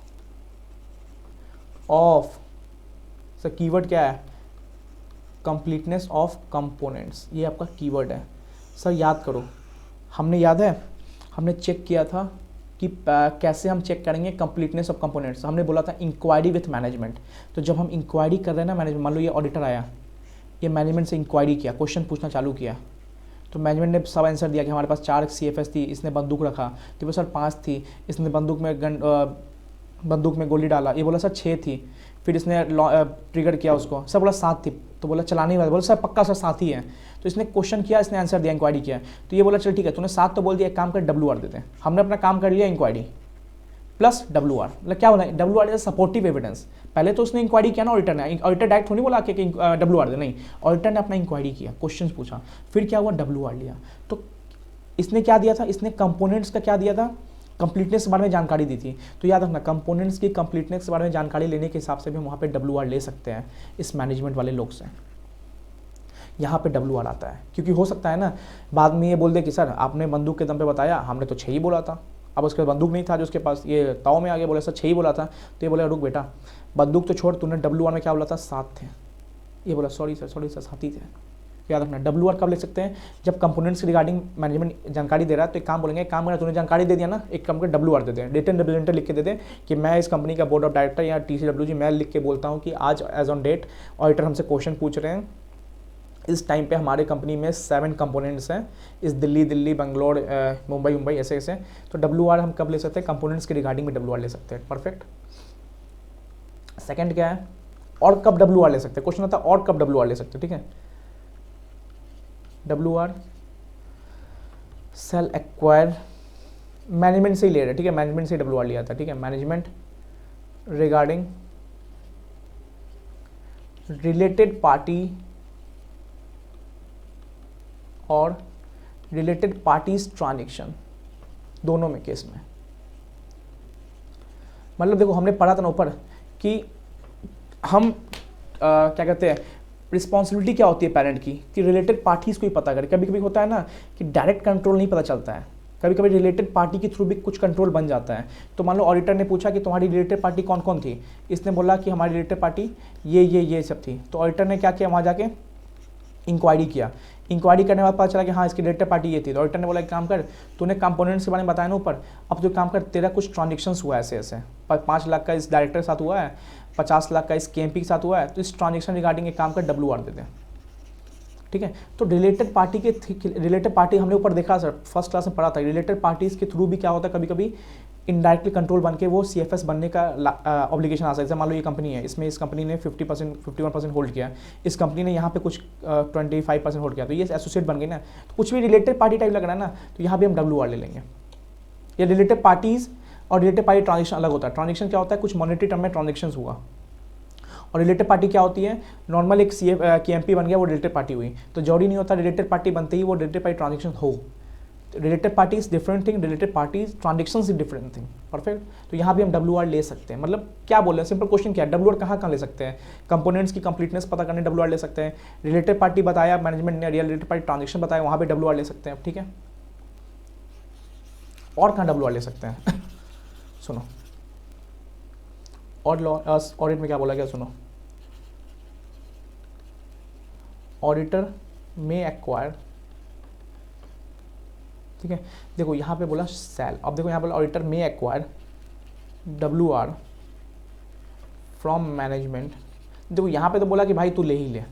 of, sir keyword क्या है, कंप्लीटनेस ऑफ कंपोनेंट्स, ये आपका कीवर्ड है। सर याद करो, हमने याद है, हमने चेक किया था कि कैसे हम चेक करेंगे कंप्लीटनेस ऑफ कंपोनेंट्स। हमने बोला था इंक्वायरी विथ मैनेजमेंट। तो जब हम इंक्वायरी कर रहे हैं ना मैनेजमेंट, मान लो ये ऑडिटर आया, ये मैनेजमेंट से इंक्वायरी किया, क्वेश्चन पूछना चालू किया, तो मैनेजमेंट ने सब आंसर दिया कि हमारे पास 4 CFS थी, इसने बंदूक रखा, तो वो सर 5 थी, इसने बंदूक में गोली डाला, ये बोला सर 6 थी, फिर इसने ट्रिगर किया उसको, सर बोला 7 थी, तो बोला चलाने वाला, बोला सर पक्का सर 7 ही है। तो इसने क्वेश्चन किया, इसने आंसर दिया, इंक्वायरी किया, तो ये बोला चल ठीक है, तूने 7 तो बोल दिया, एक काम कर WR देते हैं। हमने अपना काम कर लिया, इंक्वायरी प्लस WR, मतलब क्या बोला, WR इज सपोर्टिव एविडेंस। पहले तो उसने इंक्वायरी किया ना ऑडिटर ने, ऑडिटर डायरेक्ट थोड़ी बोला कि WR दे, नहीं, ऑडिटर ने अपना इंक्वायरी किया, क्वेश्चन पूछा, फिर क्या हुआ, WR लिया। तो इसने क्या दिया था, इसने कंपोनेंट्स का क्या दिया था, कंप्लीटनेस के बारे में जानकारी दी थी। तो याद रखना, कंपोनेंट्स की कंप्लीटनेस के बारे में जानकारी लेने के हिसाब से भी हम वहाँ पे WR ले सकते हैं इस मैनेजमेंट वाले लोग से। यहाँ पे WR आता है, क्योंकि हो सकता है ना बाद में ये बोल दे कि सर आपने बंदूक के दम पे बताया, हमने तो 6 ही बोला था, अब उसके बंदूक नहीं था जो उसके पास, ये ताव में आगे बोला सर 6 ही बोला था, तो ये बोला रुक बेटा बंदूक तो छोड़, तूने W1 में क्या बोला था 7 थे, ये बोला सॉरी सर 7 ही थे। याद रखना W1 कब ले सकते हैं, जब कंपोनेंट्स रिगार्डिंग मैनेजमेंट जानकारी दे रहा है, तो एक काम बोलेंगे, एक काम करना, तूने जानकारी दे दिया ना, एक काम कर W1 दे दें, डेटा रिप्रेजेंटेटिव लिख के दे दें कि मैं इस कंपनी का बोर्ड ऑफ डायरेक्टर या TCWG मैं लिख के बोलता हूँ कि आज एज ऑन डेट ऑडिटर हमसे क्वेश्चन पूछ रहे हैं, इस टाइम पे हमारे कंपनी में 7 कंपोनेंट्स हैं, इस दिल्ली बंगलोर मुंबई ऐसे ऐसे, तो W1 हम कब ले सकते हैं, कंपोनेंट्स के रिगार्डिंग में W1 ले सकते हैं। परफेक्ट। सेकंड क्या है, और कब W1 ले सकते हैं, क्वेश्चन आता है और कब W1 ले सकते हैं, ठीक है। W1 सेल एक्वायर मैनेजमेंट से ही ले रहे, ठीक है, मैनेजमेंट से W1 लिया था, ठीक है, मैनेजमेंट रिगार्डिंग रिलेटेड पार्टी और रिलेटेड पार्टीज ट्रांजेक्शन, दोनों में केस में। मतलब देखो हमने पढ़ा था ना ऊपर कि हम क्या कहते हैं, रिस्पॉन्सिबिलिटी क्या होती है पेरेंट की, कि रिलेटेड पार्टीज को ही पता करे। कभी कभी होता है ना कि डायरेक्ट कंट्रोल नहीं पता चलता है, कभी कभी रिलेटेड पार्टी के थ्रू भी कुछ कंट्रोल बन जाता है। तो मान लो ऑडिटर ने पूछा कि तुम्हारी रिलेटेड पार्टी कौन कौन थी, इसने बोला कि हमारी रिलेटेड पार्टी ये सब थी, तो ऑडिटर ने क्या किया, वहाँ जाके इंक्वायरी किया, इंक्वायरी करने के बाद पता चला कि हाँ इसकी रिलेटेड पार्टी ये थी, तो ऑडिटर ने बोला एक काम कर, तूने कंपोनेंट्स के बारे में बताया ना ऊपर, अब तो काम कर, तेरा कुछ ट्रांजेक्शन्स हुआ है ऐसे ऐसे, 5 लाख का इस डायरेक्टर के साथ हुआ है, 50 लाख का इस KMP के साथ हुआ है, तो इस ट्रांजेक्शन रिगार्डिंग एक काम कर W1 दे दें, ठीक है। तो रिलेटेड पार्टी के रिलेटेड पार्टी हमने ऊपर देखा सर, फर्स्ट क्लास में पढ़ा था, रिलेटेड पार्टीज के थ्रू भी क्या होता है, कभी कभी इनडायरेक्टली कंट्रोल बन के वो CFS बनने का ऑब्लिगेशन आ सकता है। मान लो ये कंपनी है, इसमें इस कंपनी ने 51% होल्ड किया, इस कंपनी ने यहाँ पे कुछ 25% होल्ड किया, तो ये एसोसिएट बन गई ना, तो कुछ भी रिलेटेड पार्टी टाइप लग रहा है ना, तो यहाँ भी हम W1 ले लेंगे। ये रिलेटेड पार्टीज और रिलेटेड पार्टी ट्रांजेक्शन अलग होता है। ट्रांजेक्शन क्या होता है, कुछ मॉनेटरी टर्म में ट्रांजेक्शन हुआ, और रिलेटेड पार्टी क्या होती है, नॉर्मल एक KMP बन गया वो रिलेटेड पार्टी हुई, तो जरूरी नहीं होता रिलेटेड पार्टी बनते ही वो रिलेटेड पार्टी ट्रांजेक्शन हो। Related party is different thing, related party transaction is different thing. Perfect. तो यहाँ भी हम W1 ले सकते हैं। मतलब क्या बोल रहे हैं, सिंपल क्वेश्चन क्या है, W1 कहाँ ले सकते हैं, कंपोनेंट्स की कंप्लीटनेस पता करने W1 ले सकते हैं, रिलेटेड पार्टी बताया मैनेजमेंट ने, रिलेटेड पार्टी ट्रांजेक्शन बताया, वहाँ पे W1 ले सकते हैं। ठीक है, और कहाँ W1 ले सकते हैं सुनो, और ऑडिट में क्या बोला गया सुनो, ऑडिटर में एक्वायर, ठीक है। देखो यहाँ पे बोला सेल, अब देखो यहाँ बोला ऑडिटर में एक्वायर WR फ्रॉम मैनेजमेंट। देखो यहाँ पे तो बोला कि भाई तू ले ही ले,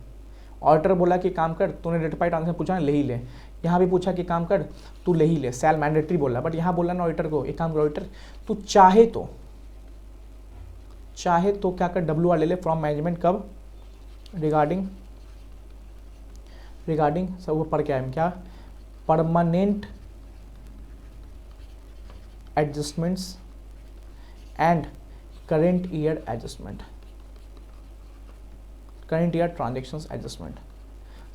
ऑडिटर बोला कि काम कर, तूने रेटिफाइड ट्रांजेक्शन पूछा ना, ले ही ले। यहाँ भी पूछा कि काम कर तू ले ही ले, सेल मैंडेटरी बोला, बट यहाँ बोला ना ऑडिटर को एक काम कर ऑडिटर तू चाहे तो क्या कर WR ले ले फ्रॉम मैनेजमेंट, कब, रिगार्डिंग सब ऊपर क्या है, क्या permanent adjustments and current year adjustment, current year transactions adjustment.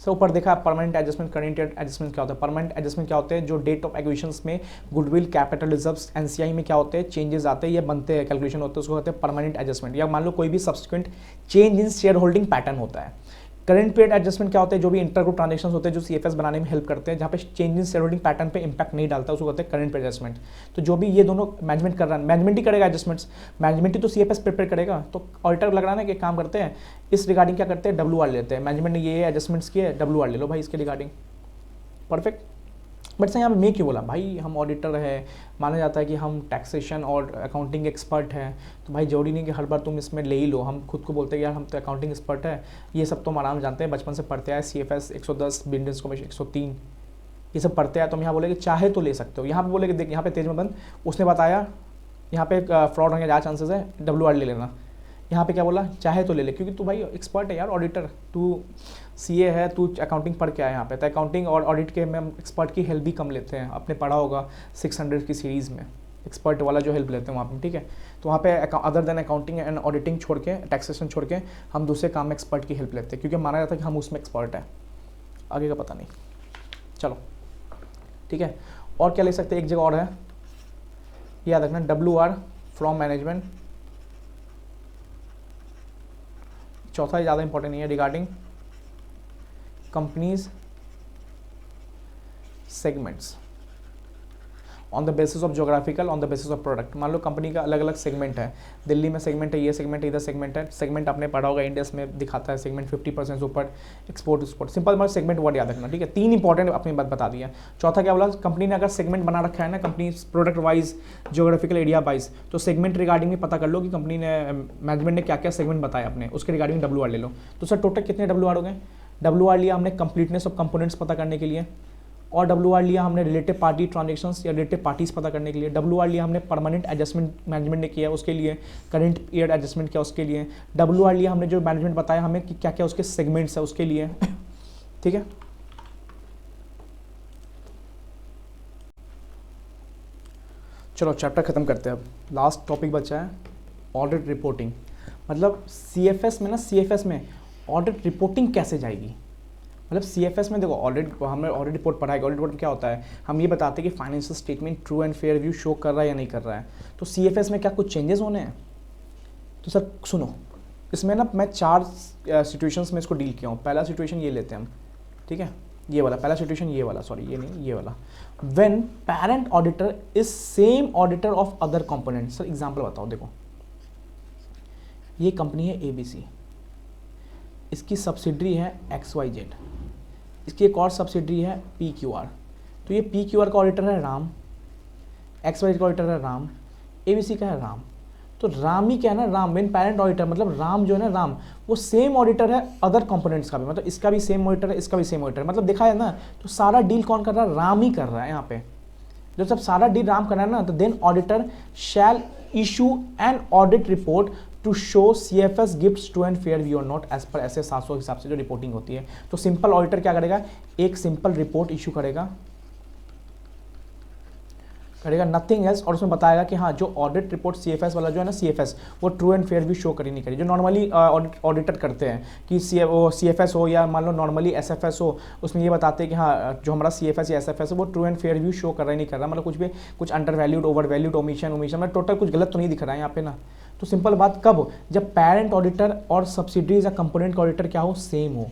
So ऊपर देखा permanent adjustment, current year adjustment क्या होता है। परमानेंट एडजस्टमेंट क्या होते हैं, जो डेट ऑफ एक्विजिशंस में गुडविल, कैपिटल रिजर्व्स, NCI में क्या होते हैं चेंजेस आते हैं, ये बनते हैं, कैलकुलेशन होते हैं, उसको कहते हैं परमानेंट एडजस्टमेंट। या मान लो कोई भी subsequent change in share holding pattern होता है। करंट पीरियड एडजस्टमेंट क्या होते हैं, जो भी इंटर ग्रुप ट्रांजेक्शन होते हैं जो CFS बनाने में हेल्प करते हैं, जहाँ पे change in share holding pattern पे इंपैक्ट नहीं डालता, उसको कहते हैं करंट पीरियड एडजस्टमेंट। तो जो भी ये दोनों मैनेजमेंट कर रहा है, मैनेजमेंट ही करेगा एडजस्टमेंट्स, मैनेजमेंट ही तो CFS प्रिपेयर करेगा। तो ऑडिटर लग रहा है ना कि काम करते हैं इस रिगार्डिंग क्या करते हैं WR लेते हैं, मैनेजमेंट ने ये एडजस्टमेंट्स किए, WR ले लो भाई इसके रिगार्डिंग। परफेक्ट। बट सर यहाँ पे मैं क्यों बोला, भाई हम ऑडिटर है, माना जाता है कि हम टैक्सेशन और अकाउंटिंग एक्सपर्ट हैं, तो भाई जरूरी नहीं कि हर बार तुम इसमें ले ही लो। हम खुद को बोलते हैं यार हम तो अकाउंटिंग एक्सपर्ट है, ये सब तो हम आराम जानते हैं, बचपन से पढ़ते आए, CFS 110, बिजनेस कमीशन 103, ये सब पढ़ते हैं। तो हम यहाँ बोले कि चाहे तो ले सकते हो। यहाँ पे बोले कि देख यहाँ पे तेज में बंद, उसने बताया यहाँ पे फ्रॉड होने के ज़्यादा चांसेस है, WR ले लेना। यहाँ पे क्या बोला, चाहे तो ले ले, क्योंकि तू भाई एक्सपर्ट है यार, ऑडिटर, तू CA है, तू अकाउंटिंग पढ़ के आया यहाँ पे। तो अकाउंटिंग और ऑडिट के में हम एक्सपर्ट की हेल्प भी कम लेते हैं, आपने पढ़ा होगा 600 की सीरीज़ में एक्सपर्ट वाला जो हेल्प लेते हैं वहाँ पे, ठीक है। तो वहाँ पे other than accounting and auditing छोड़ के, टैक्सेशन छोड़ के, हम दूसरे काम में एक्सपर्ट की हेल्प लेते हैं, क्योंकि माना जाता है कि हम उसमें एक्सपर्ट है, आगे का पता नहीं। चलो ठीक है, और क्या ले सकते हैं, एक जगह और है याद रखना, WR फ्रॉम मैनेजमेंट। चौथा ज़्यादा इंपॉर्टेंट नहीं है, regarding companies segments. On the basis of geographical, on the basis of product. मान लो कंपनी का अलग अलग सेगमेंट है, दिल्ली में सेगमेंट है, ये सेगमेंट है, इधर सेगमेंट है। सेगमेंट आपने पढ़ा होगा, इंडेक्स में दिखाता है सेगमेंट 50% ऊपर, एक्सपोर्ट। सिंपल मतलब सेगमेंट वर्ड याद रखना, ठीक है। 3 इंपॉर्टेंट अपनी बात बता दिया। चौथा क्या बोला, कंपनी ने अगर सेगमेंट बना रखा है ना, company product wise, geographical area wise, तो सेगमेंट रिगार्डिंग भी पता कर लो कि कंपनी ने, मैनेजमेंट ने क्या क्या सेगमेंट बताया अपने, उसके रिगार्डिंग WR ले लो। तो सर टोटल कितने WR हो गए? WR लिया हमने कंप्लीटनेस ऑफ कंपोनेंट्स पता करने के लिए, और WR लिया हमने रिलेटिव पार्टी ट्रांजेक्शंस या रिलेटिव पार्टीज पता करने के लिए। WR लिया हमने परमानेंट एडजस्टमेंट मैनेजमेंट ने किया उसके लिए, करंट ईयर एडजस्टमेंट किया उसके लिए। WR लिया हमने जो मैनेजमेंट बताया हमें कि क्या क्या उसके सेगमेंट्स है उसके लिए, ठीक है। चलो चैप्टर खत्म करते हैं। अब लास्ट टॉपिक बचा है ऑडिट रिपोर्टिंग। मतलब CFS में ना, CFS में ऑडिट रिपोर्टिंग कैसे जाएगी। मतलब CFS में देखो, ऑडिट, हमने ऑडिट रिपोर्ट पढ़ा है। ऑडिट रिपोर्ट में क्या होता है, हम ये बताते हैं कि financial statement true and fair view show कर रहा है या नहीं कर रहा है। तो CFS में क्या कुछ चेंजेस होने हैं? तो सर सुनो, इसमें ना मैं 4 सिचुएशंस में इसको डील किया हूँ। पहला सिचुएशन ये लेते हैं हम, ठीक है, ये वाला पहला सिचुएशन, ये वाला, सॉरी ये नहीं, ये वाला। When parent auditor is same auditor of other component. Sir example बताओ, देखो ये कंपनी है ABC, इसकी सब्सिडरी है XYZ, इसकी एक और सब्सिडरी है PQR। तो ये PQR का ऑडिटर है राम, XYZ का ऑडिटर है राम, ABC का है राम। तो राम ही क्या है ना, राम मेन पेरेंट ऑडिटर, मतलब राम जो है ना, राम वो सेम ऑडिटर है अदर कंपोनेंट्स का भी, मतलब इसका भी सेम ऑडिटर है, इसका भी सेम ऑडिटर है। मतलब देखा है ना, तो सारा डील कौन कर रहा है, राम ही कर रहा है यहाँ पे। जब सब सारा डील राम कर रहा है ना, तो then auditor shall issue an audit report to show CFS gives true and fair view और नॉट एज पर ऐसे 700 के हिसाब से जो रिपोर्टिंग होती है। तो सिंपल ऑडिटर क्या करेगा, एक सिंपल रिपोर्ट इशू करेगा नथिंग एल्स, और उसमें बताएगा कि हाँ जो ऑडिट रिपोर्ट CFS वाला जो है ना, CFS वो true and fair view show करी नहीं करी। जो नॉर्मली ऑडिटर करते हैं कि वो CFS हो या मान लो नॉर्मली SFS हो, उसमें ये बताते हैं कि हाँ जो हमारा CFS या SFS है वो true and fair view show कर रहा है नहीं कर रहा, मतलब कुछ भी, कुछ under valued, over valued, omission मतलब टोटल कुछ गलत तो नहीं दिख रहा है यहाँ पे ना। तो सिंपल बात, कब, जब पेरेंट ऑडिटर और सब्सिडरीज या कंपोनेंट का ऑडिटर क्या हो, सेम हो,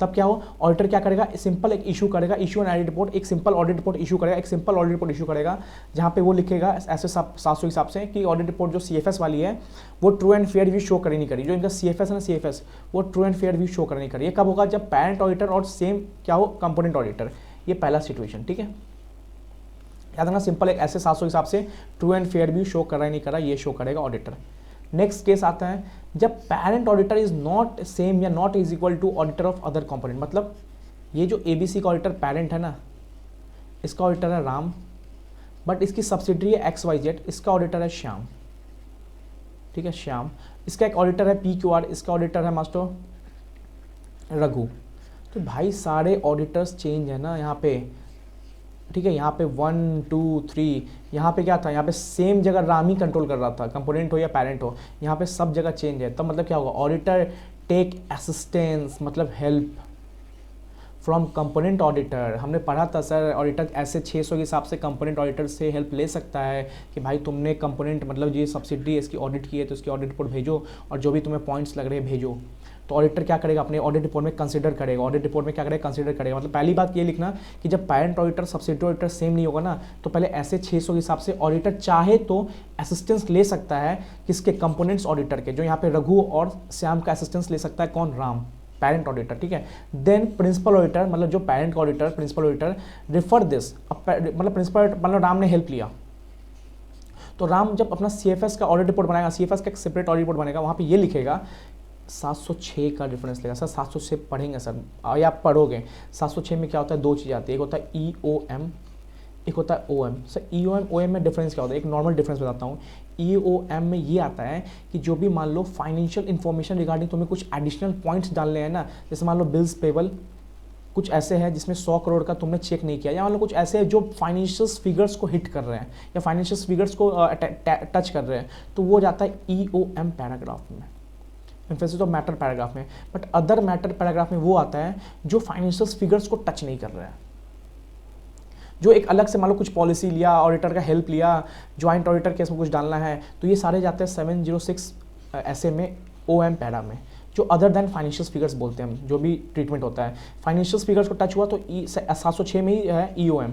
तब क्या हो, ऑडिटर क्या करेगा, सिंपल एक इशू करेगा, इशू एंड ऑडिट रिपोर्ट, एक सिंपल ऑडिट रिपोर्ट इशू करेगा, एक सिंपल ऑडिट रिपोर्ट इशू करेगा, जहाँ पे वो लिखेगा ऐसे 700 हिसाब से कि ऑडिट रिपोर्ट जो CFS वाली है वो true and fair view show करी नहीं करी। जो इनका CFS है ना, CFS वो true and fair view show करी नहीं करी। ये कब होगा, जब पेरेंट ऑडिटर और सेम क्या हो, कंपोनेंट ऑडिटर। ये पहला सिचुएशन, ठीक है, याद रखना। सिंपल एक ऐसे 700 हिसाब से true and fair view show कर रहा है नहीं कर रहा, ये शो करेगा ऑडिटर। नेक्स्ट केस आता है जब parent auditor is not same या not is equal to auditor of other component. मतलब ये जो ABC का ऑडिटर पेरेंट है ना, इसका ऑडिटर है राम, बट इसकी सब्सिडरी है XYZ, इसका ऑडिटर है श्याम, ठीक है, श्याम। इसका एक ऑडिटर है PQR, इसका ऑडिटर है मास्टर रघु। तो भाई सारे ऑडिटर्स चेंज है ना यहाँ पे, ठीक है। यहाँ पे 1 2 3, यहाँ पे क्या था, यहाँ पे सेम जगह राम ही कंट्रोल कर रहा था, कंपोनेंट हो या पेरेंट हो, यहाँ पे सब जगह चेंज है। तब मतलब क्या होगा, ऑडिटर टेक असिस्टेंस, मतलब हेल्प फ्रॉम कंपोनेंट ऑडिटर। हमने पढ़ा था सर, ऑडिटर ऐसे 600 के हिसाब से कंपोनेंट ऑडिटर से हेल्प ले सकता है कि भाई तुमने कंपोनेंट, मतलब ये सब्सिडरी इसकी ऑडिट की है तो इसकी ऑडिट रिपोर्ट भेजो, और जो भी तुम्हें पॉइंट्स लग रहे हैं भेजो। तो ऑडिटर क्या करेगा, अपने ऑडिट रिपोर्ट में कंसीडर करेगा, ऑडिट रिपोर्ट में क्या करेगा, कंसीडर करेगा। मतलब पहली बात ये लिखना कि जब parent auditor subsidiary auditor same नहीं होगा ना, तो पहले ऐसे 600 के हिसाब से ऑडिटर चाहे तो असिस्टेंस ले सकता है किसके, कंपोनेंट्स ऑडिटर के। जो यहाँ पे रघु और श्याम का असिस्टेंस ले सकता है कौन, राम, पेरेंट ऑडिटर, ठीक है। देन प्रिंसिपल ऑडिटर, मतलब जो parent auditor, principal auditor refer this, मतलब प्रिंसिपल, मतलब राम ने हेल्प लिया, तो राम जब अपना CFS का ऑडिट रिपोर्ट बनाएगा, CFS का एक सेपरेट ऑडिट रिपोर्ट बनेगा, वहाँ पे ये लिखेगा 706 का डिफरेंस लेगा। सर 706 पढ़ेंगे सर, या आप पढ़ोगे। 706 में क्या होता है, 2 चीज़ आती है, एक होता है EOM, एक होता है OM। सर EOM OM में डिफरेंस क्या होता है, एक नॉर्मल डिफरेंस बताता हूँ। EOM में ये आता है कि जो भी मान लो फाइनेंशियल इन्फॉर्मेशन रिगार्डिंग तुम्हें कुछ एडिशनल पॉइंट्स डालने हैं ना, जैसे मान लो बिल्स पेबल कुछ ऐसे हैं जिसमें 100 करोड़ का तुमने चेक नहीं किया, या मान लो कुछ ऐसे हैं जो फाइनेंशियल फिगर्स को हिट कर रहे हैं या फाइनेंशियल फिगर्स को टच कर रहे हैं, तो वो जाता है EOM पैराग्राफ में, इन्फेसिस ऑफ मैटर पैराग्राफ में। बट अदर मैटर पैराग्राफ में वो आता है जो फाइनेंशियल फिगर्स को टच नहीं कर रहा है, जो एक अलग से मान लो कुछ पॉलिसी लिया, ऑडिटर का हेल्प लिया, ज्वाइंट ऑडिटर केस में कुछ डालना है, तो ये सारे जाते हैं 706 ऐसे में OM पैरा में, जो अदर देन फाइनेंशियल फिगर्स बोलते हैं हम, जो भी ट्रीटमेंट होता है फाइनेंशियल फिगर्स को टच हुआ तो 706 में ही है EOM।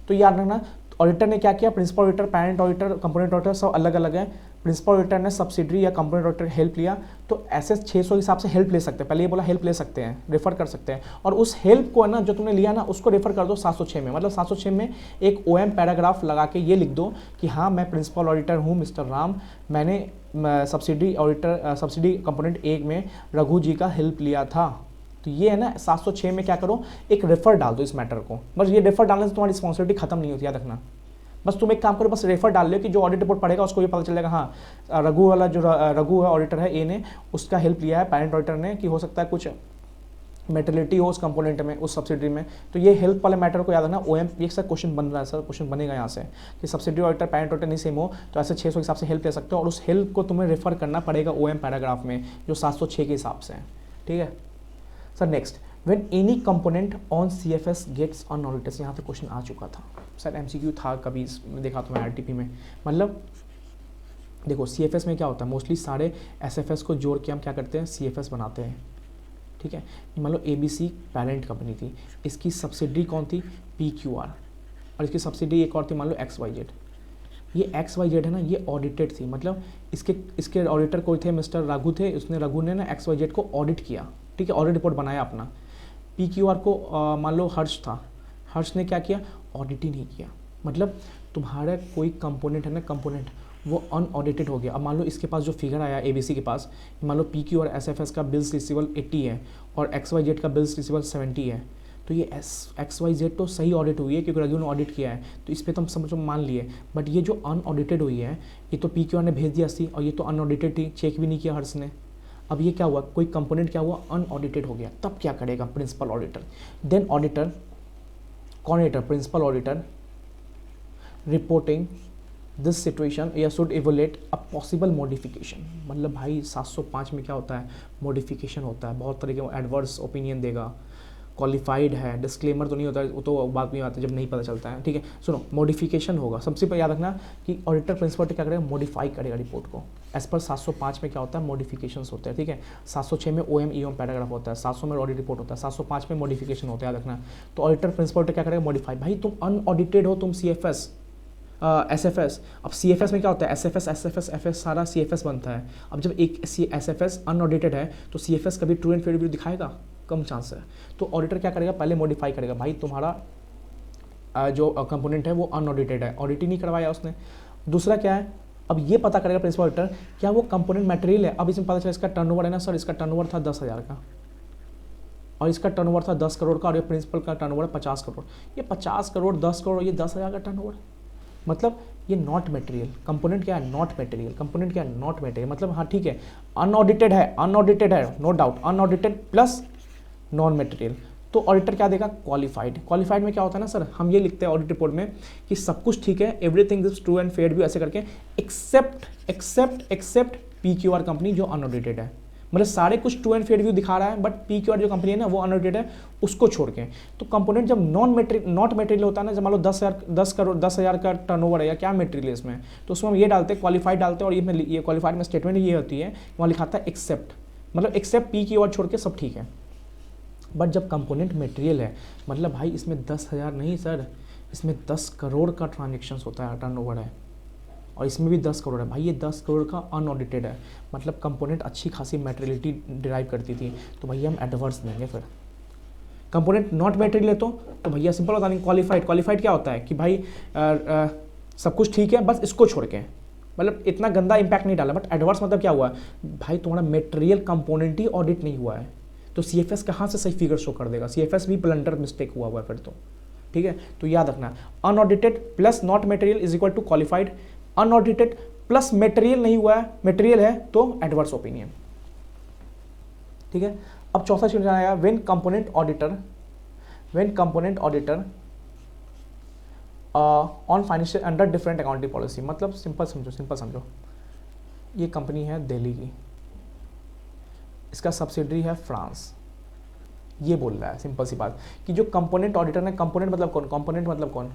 तो याद रखना, ऑडिटर ने क्या किया, principal auditor, parent auditor, component auditor सब अलग अलग है। प्रिंसिपल ऑडिटर ने सब्सिडरी या कंपोनेंट ऑडिटर हेल्प लिया, तो ऐसे 600 के हिसाब से हेल्प ले सकते हैं। पहले ये बोला हेल्प ले सकते हैं, रेफर कर सकते हैं, और उस हेल्प को है ना जो तुमने लिया ना उसको रेफर कर दो 706 में। मतलब 706 में एक OM पैराग्राफ लगा के ये लिख दो कि हाँ मैं प्रिंसिपल ऑडिटर हूँ मिस्टर राम, मैंने सब्सिडी ऑडिटर सब्सिडी कंपोनेंट 1 में रघु जी का हेल्प लिया था। तो ये है ना 706 में क्या करो, एक रेफर डाल दो इस मैटर को। बस ये रेफर डालने से तुम्हारी रिस्पॉन्सिबिलिटी खत्म नहीं होती, याद रखना। बस तुम एक काम करो, बस रेफर डाल लो कि जो ऑडिट रिपोर्ट पढ़ेगा उसको ये पता चलेगा हाँ रघु वाला जो रघु है ऑडिटर है ए ने उसका हेल्प लिया है पैरेंट ऑडिटर ने, कि हो सकता है कुछ मेटलिटी हो उस कंपोनेंट में, उस सब्सिडरी में। तो ये हेल्प वाले मैटर को याद रखना। OM ये सर क्वेश्चन बन रहा है, सर क्वेश्चन बनेगा यहाँ से कि सब्सिडरी ऑडिटर पैरेंट ऑडिटर नहीं सेम हो तो ऐसे 600 के हिसाब से हेल्प ले सकते हो, और उस हेल्प को तुम्हें रेफर करना पड़ेगा OM पैराग्राफ में जो 706 के हिसाब से है। ठीक है sir. Next, when any component on CFS gets unaudited, यहाँ पे क्वेश्चन आ चुका था सर, MCQ था कभी देखा तो मैं RTP में। मतलब देखो CFS में क्या होता है, मोस्टली सारे SFS को जोड़ के हम क्या करते हैं CFS बनाते हैं। ठीक है, मान लो ABC पेरेंट कंपनी थी, इसकी सब्सिडरी कौन थी PQR, और इसकी सब्सिडरी एक और थी मान लो XYZ। ये XYZ है ना ये ऑडिटेड थी, मतलब इसके ऑडिटर कोई थे मिस्टर रघु थे, उसने रघु ने ना XYZ को ऑडिट किया। ठीक है, ऑडिट रिपोर्ट बनाया अपना। PQR को मान लो हर्ष था, हर्ष ने क्या किया, ऑडिट ही नहीं किया। मतलब तुम्हारा कोई कंपोनेंट है ना, कंपोनेंट वो अनऑडिटेड हो गया। अब मान लो इसके पास जो फिगर आया ABC के पास, मान लो PQ और SFS का बिल्स रिसीवेबल 80 है और XYZ का बिल्स रिसीवेबल 70 है, तो ये XYZ तो सही ऑडिट हुई है क्योंकि रघु ने ऑडिट किया है, तो इस पर तो हम समझो मान लिए। बट ये जो अनऑडिटेड हुई है ये तो PQR ने भेज दिया सी, और ये तो अनऑडिटेड थी, चेक भी नहीं किया हर्ष ने। अब ये क्या हुआ, कोई कंपोनेंट क्या हुआ, अनऑडिटेड हो गया। तब क्या करेगा प्रिंसिपल ऑडिटर, देन ऑडिटर, कौन auditor, principal auditor reporting this situation या should evaluate a possible modification. मतलब भाई 705 में क्या होता है, मॉडिफिकेशन होता है, बहुत तरीके का एडवर्स ओपिनियन देगा, क्वालिफाइड है, डिस्क्लेमर तो नहीं होता है, वो तो बाद में आता है जब नहीं पता चलता है। ठीक है, सुनो मॉडिफिकेशन होगा। सबसे पहले याद रखना कि ऑडिटर प्रिंसिपल क्या करेगा, मॉडिफाई करेगा रिपोर्ट को। एज पर 705 में क्या होता है, मॉडिफिकेशंस होते हैं। ठीक है, 706 में OM EOM पैराग्राफ होता है, 700 में ऑडिट रिपोर्ट होता है, 705 में मॉडिफिकेशन होता है, याद रखना। तो ऑडिटर प्रिंसिपल क्या करेगा, मॉडिफाई। भाई तुम अनऑडिटेड हो, तुम CFS SFS, अब CFS में क्या होता है, SFS SFS FS सारा CFS बनता है। अब जब एक SFS अनऑडिटेड है तो CFS कभी ट्रू एंड फेयर व्यू दिखाएगा, कम चांस है। तो ऑडिटर क्या करेगा, पहले मॉडिफाई करेगा। भाई तुम्हारा जो कंपोनेंट है वो अनऑडिटेड है, ऑडिट ही नहीं करवाया उसने। दूसरा क्या है, अब ये पता करेगा प्रिंसिपल ऑडिटर क्या वो कंपोनेंट मटेरियल है। अब इसमें पता चला इसका टर्नओवर है ना सर, इसका टर्नओवर था 10,000 का और इसका टर्नओवर था 10 करोड़ का, और ये प्रिंसिपल का टर्नओवर है 50 करोड़। ये 50 करोड़ 10 करोड़ ये 10,000 का टर्नओवर, मतलब ये नॉट मटेरियल। कंपोनेंट क्या है, नॉट मटेरियल। कंपोनेंट क्या है, नॉट मटेरियल। मतलब हाँ ठीक है, अनऑडिटेड है, अनऑडिटेड है no doubt, unaudited plus non material. तो ऑडिटर क्या देगा, क्वालिफाइड। क्वालिफाइड में क्या होता है ना सर, हम ये लिखते हैं ऑडिट रिपोर्ट में कि सब कुछ ठीक है, everything is true and fair view ऐसे करके, एक्सेप्ट PQR कंपनी जो अनऑडिटेड है। मतलब सारे कुछ ट्रू एंड फेयर व्यू दिखा रहा है, बट PQR जो कंपनी है ना वो अनऑडिटेड है, उसको छोड़ के। तो कंपोनेंट जब नॉट मटेरियल होता है ना, जब मान लो 10,000 का टर्नओवर है या क्या मटेरियल है इसमें, तो उसमें हम ये डालते हैं क्वालिफाइड डालते हैं, और ये क्वालिफाइड में स्टेटमेंट ये होती है, वहाँ लिखा था एक्सेप्ट, मतलब एक्सेप्ट PQR छोड़ के सब ठीक है। बट जब कंपोनेंट मटेरियल है, मतलब भाई इसमें 10,000 नहीं सर, इसमें 10 करोड़ का ट्रांजेक्शन्स होता है, टर्नओवर है, और इसमें भी 10 करोड़ है। भाई ये 10 करोड़ का अनऑडिटेड है, मतलब कंपोनेंट अच्छी खासी मटेरियलिटी डिराइव करती थी, तो भैया हम एडवर्स देंगे। फिर कंपोनेंट नॉट मटेरियल है तो भैया सिंपल बता देंगे क्वालिफाइड। क्वालिफाइड क्या होता है कि भाई सब कुछ ठीक है बस इसको छोड़ के, मतलब इतना गंदा इंपैक्ट नहीं डाला। बट एडवर्स मतलब क्या हुआ, भाई तुम्हारा मटेरियल कंपोनेंट ही ऑडिट नहीं हुआ है, तो CFS कहाँ से सही फिगर शो कर देगा, CFS भी ब्लंडर मिस्टेक हुआ है फिर तो। ठीक है, तो याद रखना unaudited plus not material is equal to qualified, unaudited plus material नहीं हुआ है, मटेरियल है तो एडवर्स ओपिनियन। ठीक है, अब चौथा चीज आया, when component auditor on financial under different accounting policy. मतलब सिंपल समझो, ये कंपनी है दिल्ली की, इसका सब्सिडरी है फ्रांस। ये बोल रहा है सिंपल सी बात कि जो कंपोनेंट ऑडिटर ने, कंपोनेंट मतलब कौन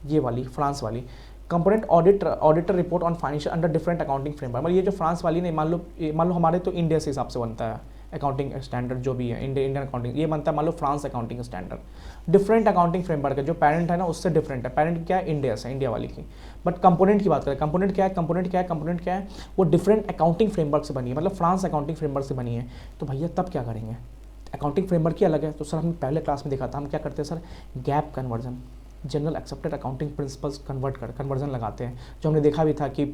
ये वाली फ्रांस वाली component auditor report on financial under different accounting framework. मतलब ये जो फ्रांस वाली ने, मान लो हमारे तो इंडिया से हिसाब से बनता है, अकाउंटिंग स्टैंडर्ड जो भी है, इंडियन अकाउंटिंग, ये बनता है मान लो France accounting standard. Different accounting framework है, जो पेरेंट है ना उससे डिफरेंट है। पेरेंट क्या है, इंडिया से, इंडिया वाली की। बट कंपोनेंट की बात करें, कंपोनेंट क्या है, कंपोनेंट क्या है, कंपोनेंट क्या है, वो डिफरेंट अकाउंटिंग फ्रेमवर्क से बनी है, मतलब फ्रांस अकाउंटिंग फ्रेमवर्क से बनी है। तो भैया तब क्या करेंगे, अकाउंटिंग फ्रेमवर्क ही अलग है। तो सर हमने पहले क्लास में देखा था, हम क्या करते हैं sir, gap conversion, general accepted accounting principles conversion लगाते हैं। जो हमने देखा भी था कि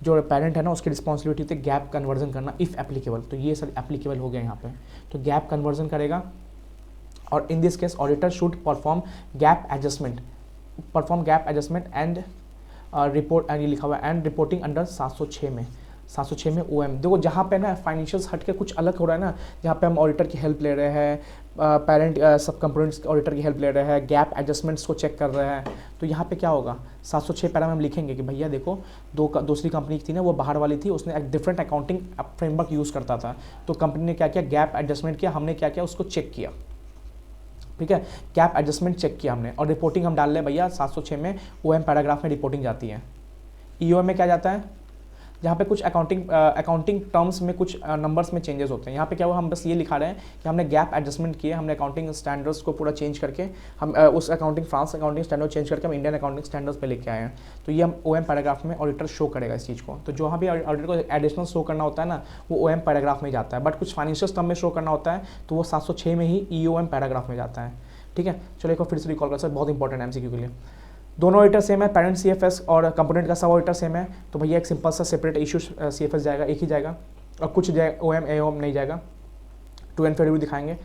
जो पेरेंट है ना उसकी रिस्पॉन्सिबिलिटी होती है गैप कन्वर्जन करना इफ़ एप्लीकेबल। तो ये सर एप्लीकेबल हो गया यहाँ पे, तो गैप कन्वर्जन करेगा। और in this case auditor should perform gap adjustment and report, and ये लिखा हुआ है एंड रिपोर्टिंग अंडर 706 में, 706 में OM। देखो जहाँ पे ना फाइनेंशियल्स हट के कुछ अलग हो रहा है ना, जहाँ पे हम ऑडिटर की हेल्प ले रहे हैं, पेरेंट सब कंपोनेंट्स ऑडिटर की हेल्प ले रहे हैं, गैप एडजस्टमेंट्स को चेक कर रहे हैं, तो यहाँ पे क्या होगा, 706 पैरा में हम लिखेंगे कि भैया देखो दूसरी कंपनी थी ना, वो बाहर वाली थी, उसने एक डिफरेंट अकाउंटिंग फ्रेमवर्क यूज़ करता था, तो कंपनी ने क्या किया, गैप एडजस्टमेंट किया, हमने क्या किया, उसको चेक किया। ठीक है, गैप एडजस्टमेंट चेक किया हमने, और रिपोर्टिंग हम डाल रहे भैया 706 में OM पैराग्राफ में रिपोर्टिंग जाती है। EOM में क्या जाता है, जहाँ पे कुछ अकाउंटिंग टर्म्स में कुछ नंबर्स में चेंजेस होते हैं। यहाँ पे क्या हुआ, हम बस ये लिखा रहे हैं कि हमने गैप एडजस्टमेंट किए, हमने अकाउंटिंग स्टैंडर्ड्स को पूरा चेंज करके हम उस फ्रांस अकाउंटिंग स्टैंडर्ड चेंज करके हम इंडियन अकाउंटिंग स्टैंडर्ड्स पे लेके आए हैं। तो ये हम OM पैराग्राफ में ऑडिटर शो करेगा इस चीज़ को। तो जो भी ऑडिटर को एडिशनल शो करना होता है ना, वो OM पैराग्राफ में जाता है। बट कुछ फाइनेंशियल टर्म में शो करना होता है तो वो 706 में ही EOM पैराग्राफ में जाता है। ठीक है, चलो एक बार फिर से रिकॉल कर सर, बहुत इंपॉर्टेंट MCQ के लिए। दोनों ऑडिटर सेम है, पेरेंट CFS और कंपोनेंट का सब ऑडिटर सेम है, तो भैया एक सिंपल सा सेपरेट इशू CFS जाएगा, एक ही जाएगा, और कुछ OM AOM नहीं जाएगा, टू एंड रिव्यू दिखाएंगे।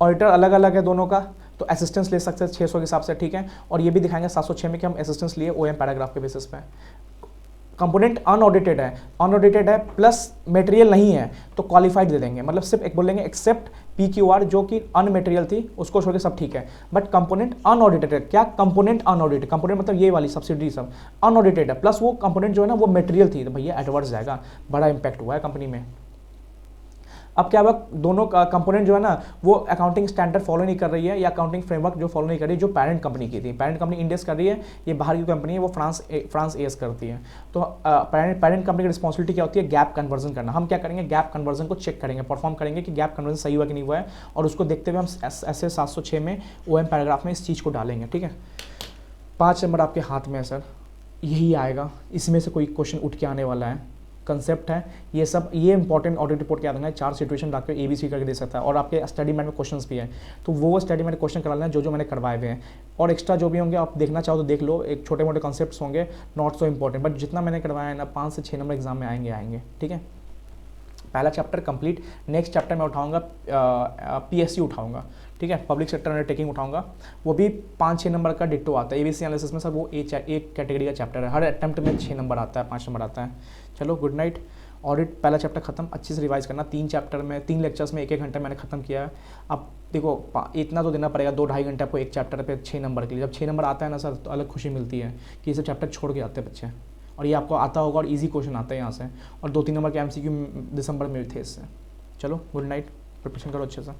ऑडिटर अलग अलग है दोनों का, तो असिस्टेंस ले सकते हैं 600 के हिसाब से, ठीक है, और ये भी दिखाएंगे 706 में कि हम असिस्टेंस लिए OM पैराग्राफ के बेसिस पे। कंपोनेंट अनऑडिटेड है प्लस मटेरियल नहीं है तो क्वालिफाइड दे देंगे, मतलब सिर्फ एक बोलेंगे एक्सेप्ट PQR जो कि अनमेटेरियल थी उसको छोड़ के सब ठीक है। बट कंपोनेंट अनऑडिटेड है, क्या कंपोनेंट अनऑडिटेड, कंपोनेंट मतलब ये वाली सब्सिडी सब अनऑडिटेड है, प्लस वो कंपोनेंट जो है ना वो मटेरियल थी, तो भैया एडवर्स जाएगा, बड़ा इंपैक्ट हुआ है कंपनी में। अब क्या हुआ, दोनों कंपोनेंट जो है ना वो अकाउंटिंग स्टैंडर्ड फॉलो नहीं कर रही है, या अकाउंटिंग फ्रेमवर्क जो फॉलो नहीं कर रही है, जो पेरेंट कंपनी की थी। पेरेंट कंपनी इंडियस कर रही है, ये बाहर की कंपनी है, वो फ्रांस AS करती है। तो पेरेंट कंपनी की रिस्पॉन्सिबिलिटी क्या होती है, गैप कन्वर्जन करना। हम क्या करेंगे, गैप कन्वर्जन को चेक करेंगे, परफॉर्म करेंगे कि गैप कन्वर्जन सही हुआ कि नहीं हुआ है, और उसको देखते हुए हम ऐसे 706 में OM पैराग्राफ में इस चीज़ को डालेंगे। ठीक है, 5 नंबर आपके हाथ में है सर, यही आएगा, इसमें से कोई क्वेश्चन उठ के आने वाला है, कंसेप्ट है ये सब। ये इंपॉर्टेंट ऑडिट रिपोर्ट क्या देना है, 4 सिचुएशन डाल के ABC करके दे सकता है, और आपके स्टडी मैट में क्वेश्चंस भी है, तो वो स्टडी मैट क्वेश्चन करा लेना जो मैंने करवाए हुए हैं, और एक्स्ट्रा जो भी होंगे आप देखना चाहो तो देख लो, एक छोटे मोटे कॉन्सेप्ट्स होंगे, नॉट सो इंपॉर्टेंट, बट जितना मैंने करवाया है ना 5 से 6 नंबर एग्जाम में आएंगे। ठीक है, पहला चैप्टर कंप्लीट। नेक्स्ट चैप्टर में उठाऊंगा PSC उठाऊंगा, ठीक है, पब्लिक सेक्टर अंडरटेकिंग उठाऊंगा, वो भी 5-6 नंबर का डिट्टो आता है। ABC एनालिसिस में सर वो एक कैटेगरी का चैप्टर है, हर अटेम्प्ट में 6 नंबर आता है, 5 नंबर आता है। चलो गुड नाइट, ऑडिट पहला चैप्टर खत्म, अच्छे से रिवाइज करना। 3 चैप्टर में 3 लेक्चर्स में 1-1 घंटे मैंने खत्म किया है। अब देखो इतना तो देना पड़ेगा, 2-2.5 घंटे आपको एक चैप्टर पे 6 नंबर के लिए। जब 6 नंबर आता है ना सर तो अलग खुशी मिलती है कि इसे चैप्टर छोड़ के आते हैं बच्चे, और ये आपको आता होगा, और ईजी क्वेश्चन आता है यहाँ से, और 2-3 नंबर के MCQ दिसंबर में भी थे इससे। चलो गुड नाइट, प्रिपरेशन करो अच्छे से।